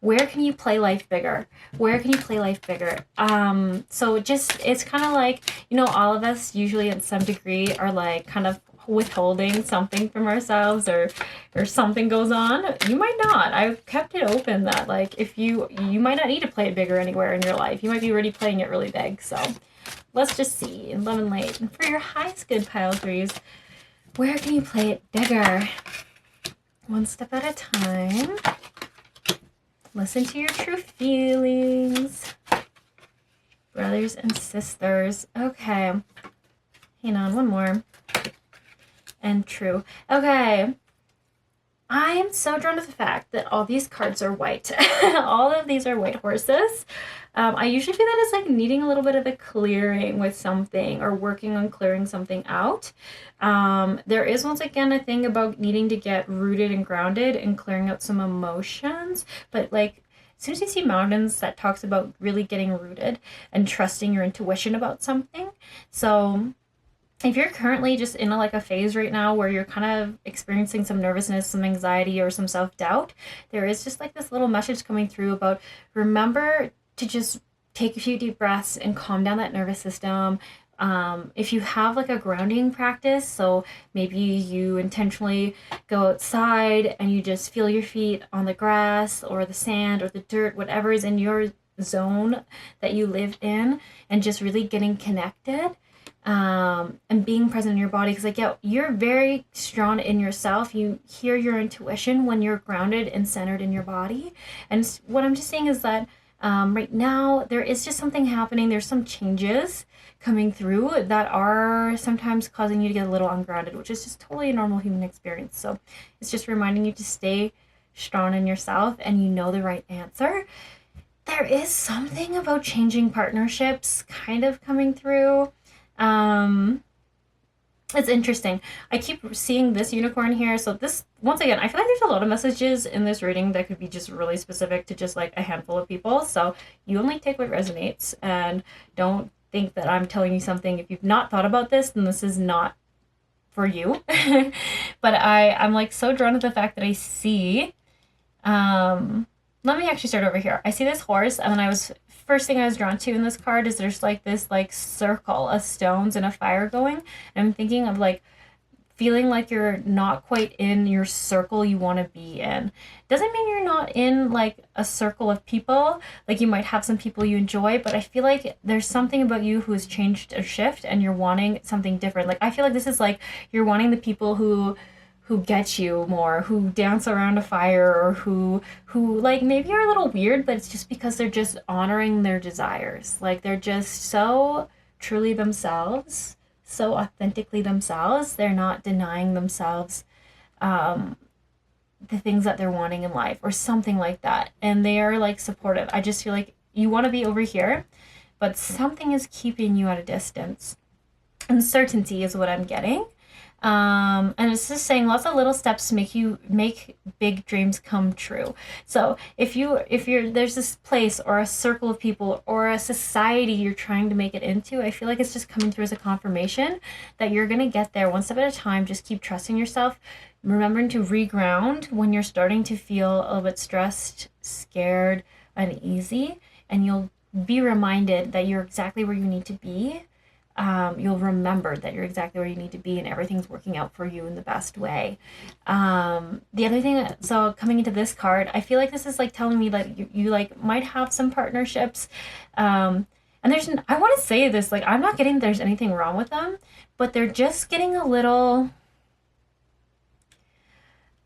can you play life bigger? Where can you play life bigger? So just, it's kind of like, all of us usually in some degree are like kind of withholding something from ourselves, or something goes on. You might not. I've kept it open that like if you might not need to play it bigger anywhere in your life. You might be already playing it really big. So let's just see. In love and light. And for your highest good pile threes, where can you play it bigger? One step at a time. Listen to your true feelings. Brothers and sisters. Okay. Hang on, one more. And true. Okay. I am so drawn to the fact that all these cards are white. All of these are white horses. I usually feel that it's like needing a little bit of a clearing with something, or working on clearing something out. There is once again a thing about needing to get rooted and grounded and clearing out some emotions. But like as soon as you see mountains, that talks about really getting rooted and trusting your intuition about something. So if you're currently just in a phase right now where you're kind of experiencing some nervousness, some anxiety, or some self-doubt, there is just like this little message coming through about remember to just take a few deep breaths and calm down that nervous system. If you have like a grounding practice, so maybe you intentionally go outside and you just feel your feet on the grass or the sand or the dirt, whatever is in your zone that you live in, and just really getting connected. And being present in your body, because you're very strong in yourself. You hear your intuition when you're grounded and centered in your body. And what I'm just saying is that right now there is just something happening. There's some changes coming through that are sometimes causing you to get a little ungrounded, which is just totally a normal human experience. So it's just reminding you to stay strong in yourself, and you know the right answer. There is something about changing partnerships kind of coming through. It's interesting. I keep seeing this unicorn here. So this, once again, I feel like there's a lot of messages in this reading that could be just really specific to just like a handful of people. So you only take what resonates, and don't think that I'm telling you something. If you've not thought about this, then this is not for you. But I'm like so drawn to the fact that I see, let me actually start over here. I see this horse, and then first thing I was drawn to in this card is there's like this like circle of stones and a fire going. And I'm thinking of like feeling like you're not quite in your circle you want to be in. Doesn't mean you're not in like a circle of people. Like you might have some people you enjoy, but I feel like there's something about you who has changed or shift and you're wanting something different. Like I feel like this is like you're wanting the people who get you more, who dance around a fire, or who like maybe are a little weird, but it's just because they're just honoring their desires. Like they're just so truly themselves, so authentically themselves. They're not denying themselves the things that they're wanting in life or something like that. And they are like supportive. I just feel like you want to be over here, but something is keeping you at a distance. Uncertainty is what I'm getting. And it's just saying lots of little steps make big dreams come true. So if you're there's this place or a circle of people or a society you're trying to make it into, I feel like it's just coming through as a confirmation that you're gonna get there one step at a time. Just keep trusting yourself, remembering to reground when you're starting to feel a little bit stressed, scared, uneasy, and you'll be reminded that you're exactly where you need to be. You'll remember that you're exactly where you need to be and everything's working out for you in the best way. The other thing, so coming into this card, I feel like this is like telling me that you like might have some partnerships. And I want to say this, like, I'm not getting there's anything wrong with them, but they're just getting a little,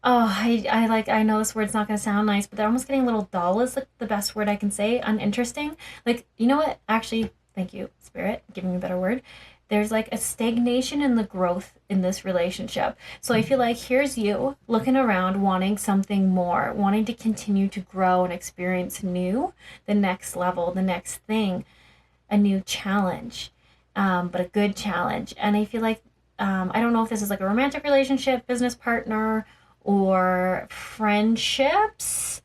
I know this word's not going to sound nice, but they're almost getting a little dull is like the best word I can say, uninteresting. Like, you know what? Actually, thank you, Spirit, giving me a better word. There's like a stagnation in the growth in this relationship. So I feel like here's you looking around, wanting something more, wanting to continue to grow and experience new, the next level, the next thing, a new challenge, but a good challenge. And I feel like, I don't know if this is like a romantic relationship, business partner, or friendships.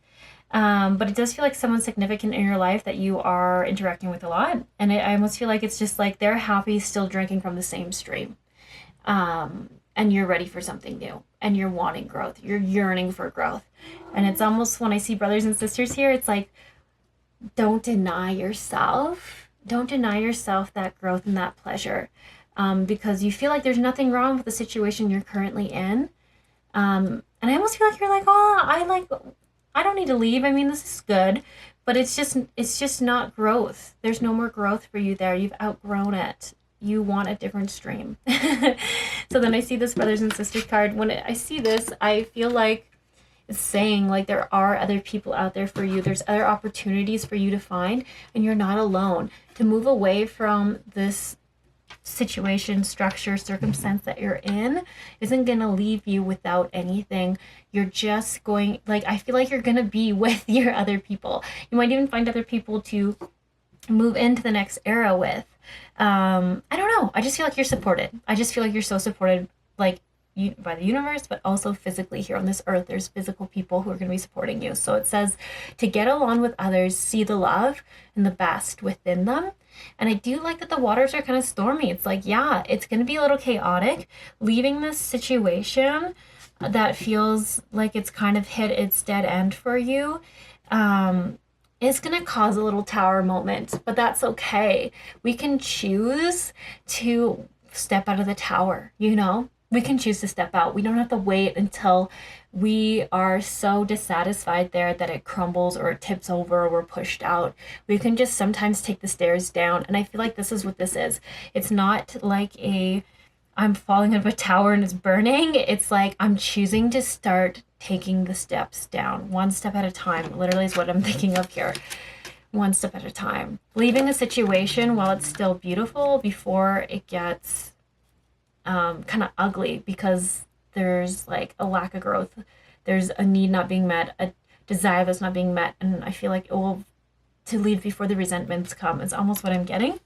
But it does feel like someone significant in your life that you are interacting with a lot. And I almost feel like it's just like they're happy still drinking from the same stream. And you're ready for something new. And you're wanting growth. You're yearning for growth. And it's almost when I see brothers and sisters here, it's like, don't deny yourself. Don't deny yourself that growth and that pleasure. Because you feel like there's nothing wrong with the situation you're currently in. And I almost feel like you're like, I don't need to leave. I mean, this is good, but it's just not growth. There's no more growth for you there. You've outgrown it. You want a different stream. So then I see this brothers and sisters card. When I see this, I feel like it's saying like there are other people out there for you. There's other opportunities for you to find, and you're not alone. To move away from this situation, structure, circumstance that you're in isn't going to leave you without anything. You're just going, like, I feel like you're going to be with your other people. You might even find other people to move into the next era with. I don't know. I just feel like you're supported. I just feel like you're so supported, like, by the universe, but also physically here on this earth. There's physical people who are going to be supporting you. So it says to get along with others, see the love and the best within them. And I do like that the waters are kind of stormy. It's like, yeah, it's going to be a little chaotic. Leaving this situation that feels like it's kind of hit its dead end for you is going to cause a little tower moment, but that's okay. We can choose to step out of the tower, you know? We can choose to step out. We don't have to wait until we are so dissatisfied there that it crumbles or it tips over or we're pushed out. We can just sometimes take the stairs down. And I feel like this is what this is. It's not like I'm falling out of a tower and it's burning. It's like I'm choosing to start taking the steps down, one step at a time. Literally is what I'm thinking of here. One step at a time. Leaving a situation while it's still beautiful before it gets kind of ugly because there's like a lack of growth. There's a need not being met, a desire that's not being met. And I feel like it will, to leave before the resentments come is almost what I'm getting.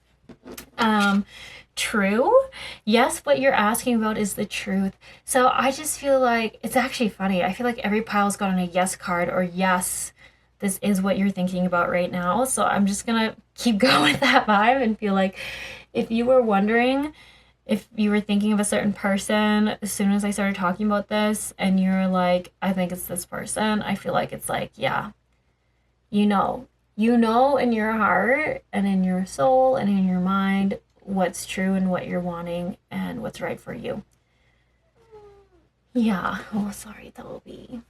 True. Yes, what you're asking about is the truth. So I just feel like it's actually funny. I feel like every pile's got on a yes card or yes, this is what you're thinking about right now. So I'm just going to keep going with that vibe and feel like if you were wondering, if you were thinking of a certain person, as soon as I started talking about this and you're like, I think it's this person, I feel like it's like, yeah, you know. You know in your heart and in your soul and in your mind what's true and what you're wanting and what's right for you. Yeah. Oh, sorry, Toby.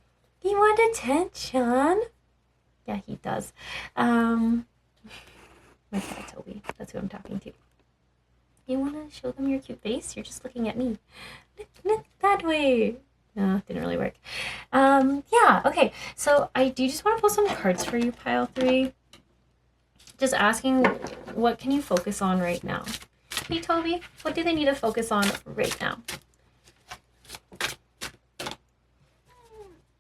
You want attention? Yeah, he does. My cat, Toby. That's who I'm talking to. You want to show them your cute face? You're just looking at me. Look that way. No, didn't really work. Yeah, okay. So I do just want to pull some cards for you, pile 3. Just asking, what can you focus on right now? Hey, Toby, what do they need to focus on right now?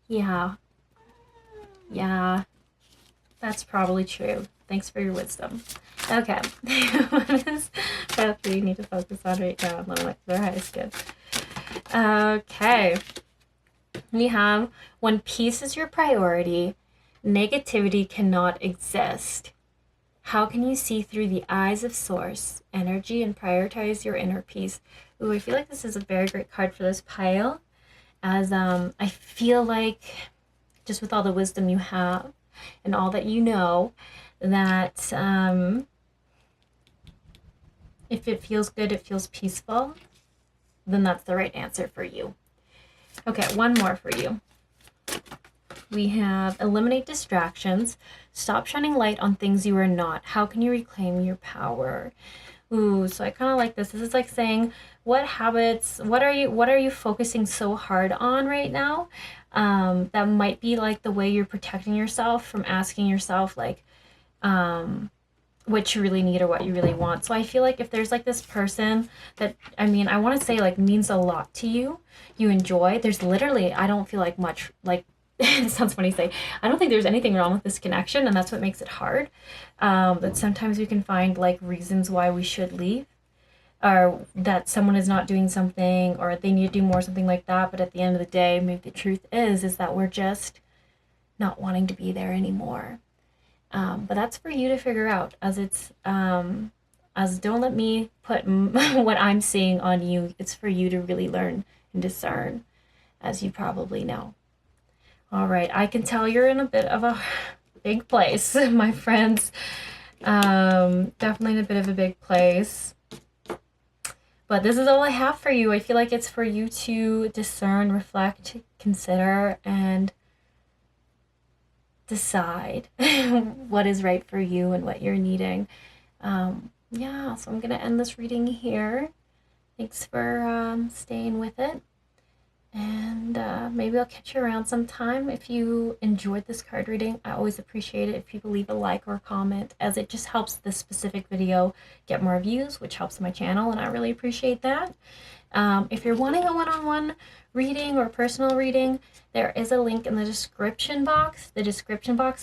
Yeah. Yeah. That's probably true. Thanks for your wisdom. Okay. What does pile 3 need to focus on right now? I'm gonna their highest good. Okay. We have, when peace is your priority, negativity cannot exist. How can you see through the eyes of source energy and prioritize your inner peace? Ooh, I feel like this is a very great card for this pile, as I feel like just with all the wisdom you have and all that you know, that if it feels good, it feels peaceful, then that's the right answer for you. Okay, one more for you. We have eliminate distractions. Stop shining light on things you are not. How can you reclaim your power? Ooh, so I kind of like this. This is like saying, what habits, what are you focusing so hard on right now? That might be like the way you're protecting yourself from asking yourself like, what you really need or what you really want. So I feel like if there's like this person that, I mean, I want to say like means a lot to you, you enjoy, there's literally, I don't feel like much like, it sounds funny to say, I don't think there's anything wrong with this connection, and that's what makes it hard. But sometimes we can find like reasons why we should leave, or that someone is not doing something, or they need to do more, something like that. But at the end of the day, maybe the truth is that we're just not wanting to be there anymore. But that's for you to figure out, as it's, as don't let me put what I'm seeing on you. It's for you to really learn and discern, as you probably know. All right, I can tell you're in a bit of a big place, my friends. Definitely in a bit of a big place. But this is all I have for you. I feel like it's for you to discern, reflect, consider, and decide what is right for you and what you're needing. Yeah, so I'm going to end this reading here. Thanks for staying with it. And maybe I'll catch you around sometime. If you enjoyed this card reading, I always appreciate it if people leave a like or a comment, as it just helps this specific video get more views, which helps my channel, and I really appreciate that. If you're wanting a one-on-one reading or personal reading, there is a link in the description box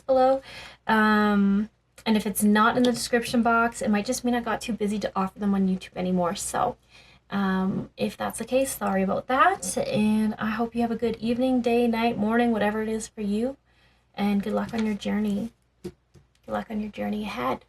below. And if it's not in the description box, it might just mean I got too busy to offer them on YouTube anymore. So if that's the case, sorry about that. And I hope you have a good evening, day, night, morning, whatever it is for you. And good luck on your journey. Good luck on your journey ahead.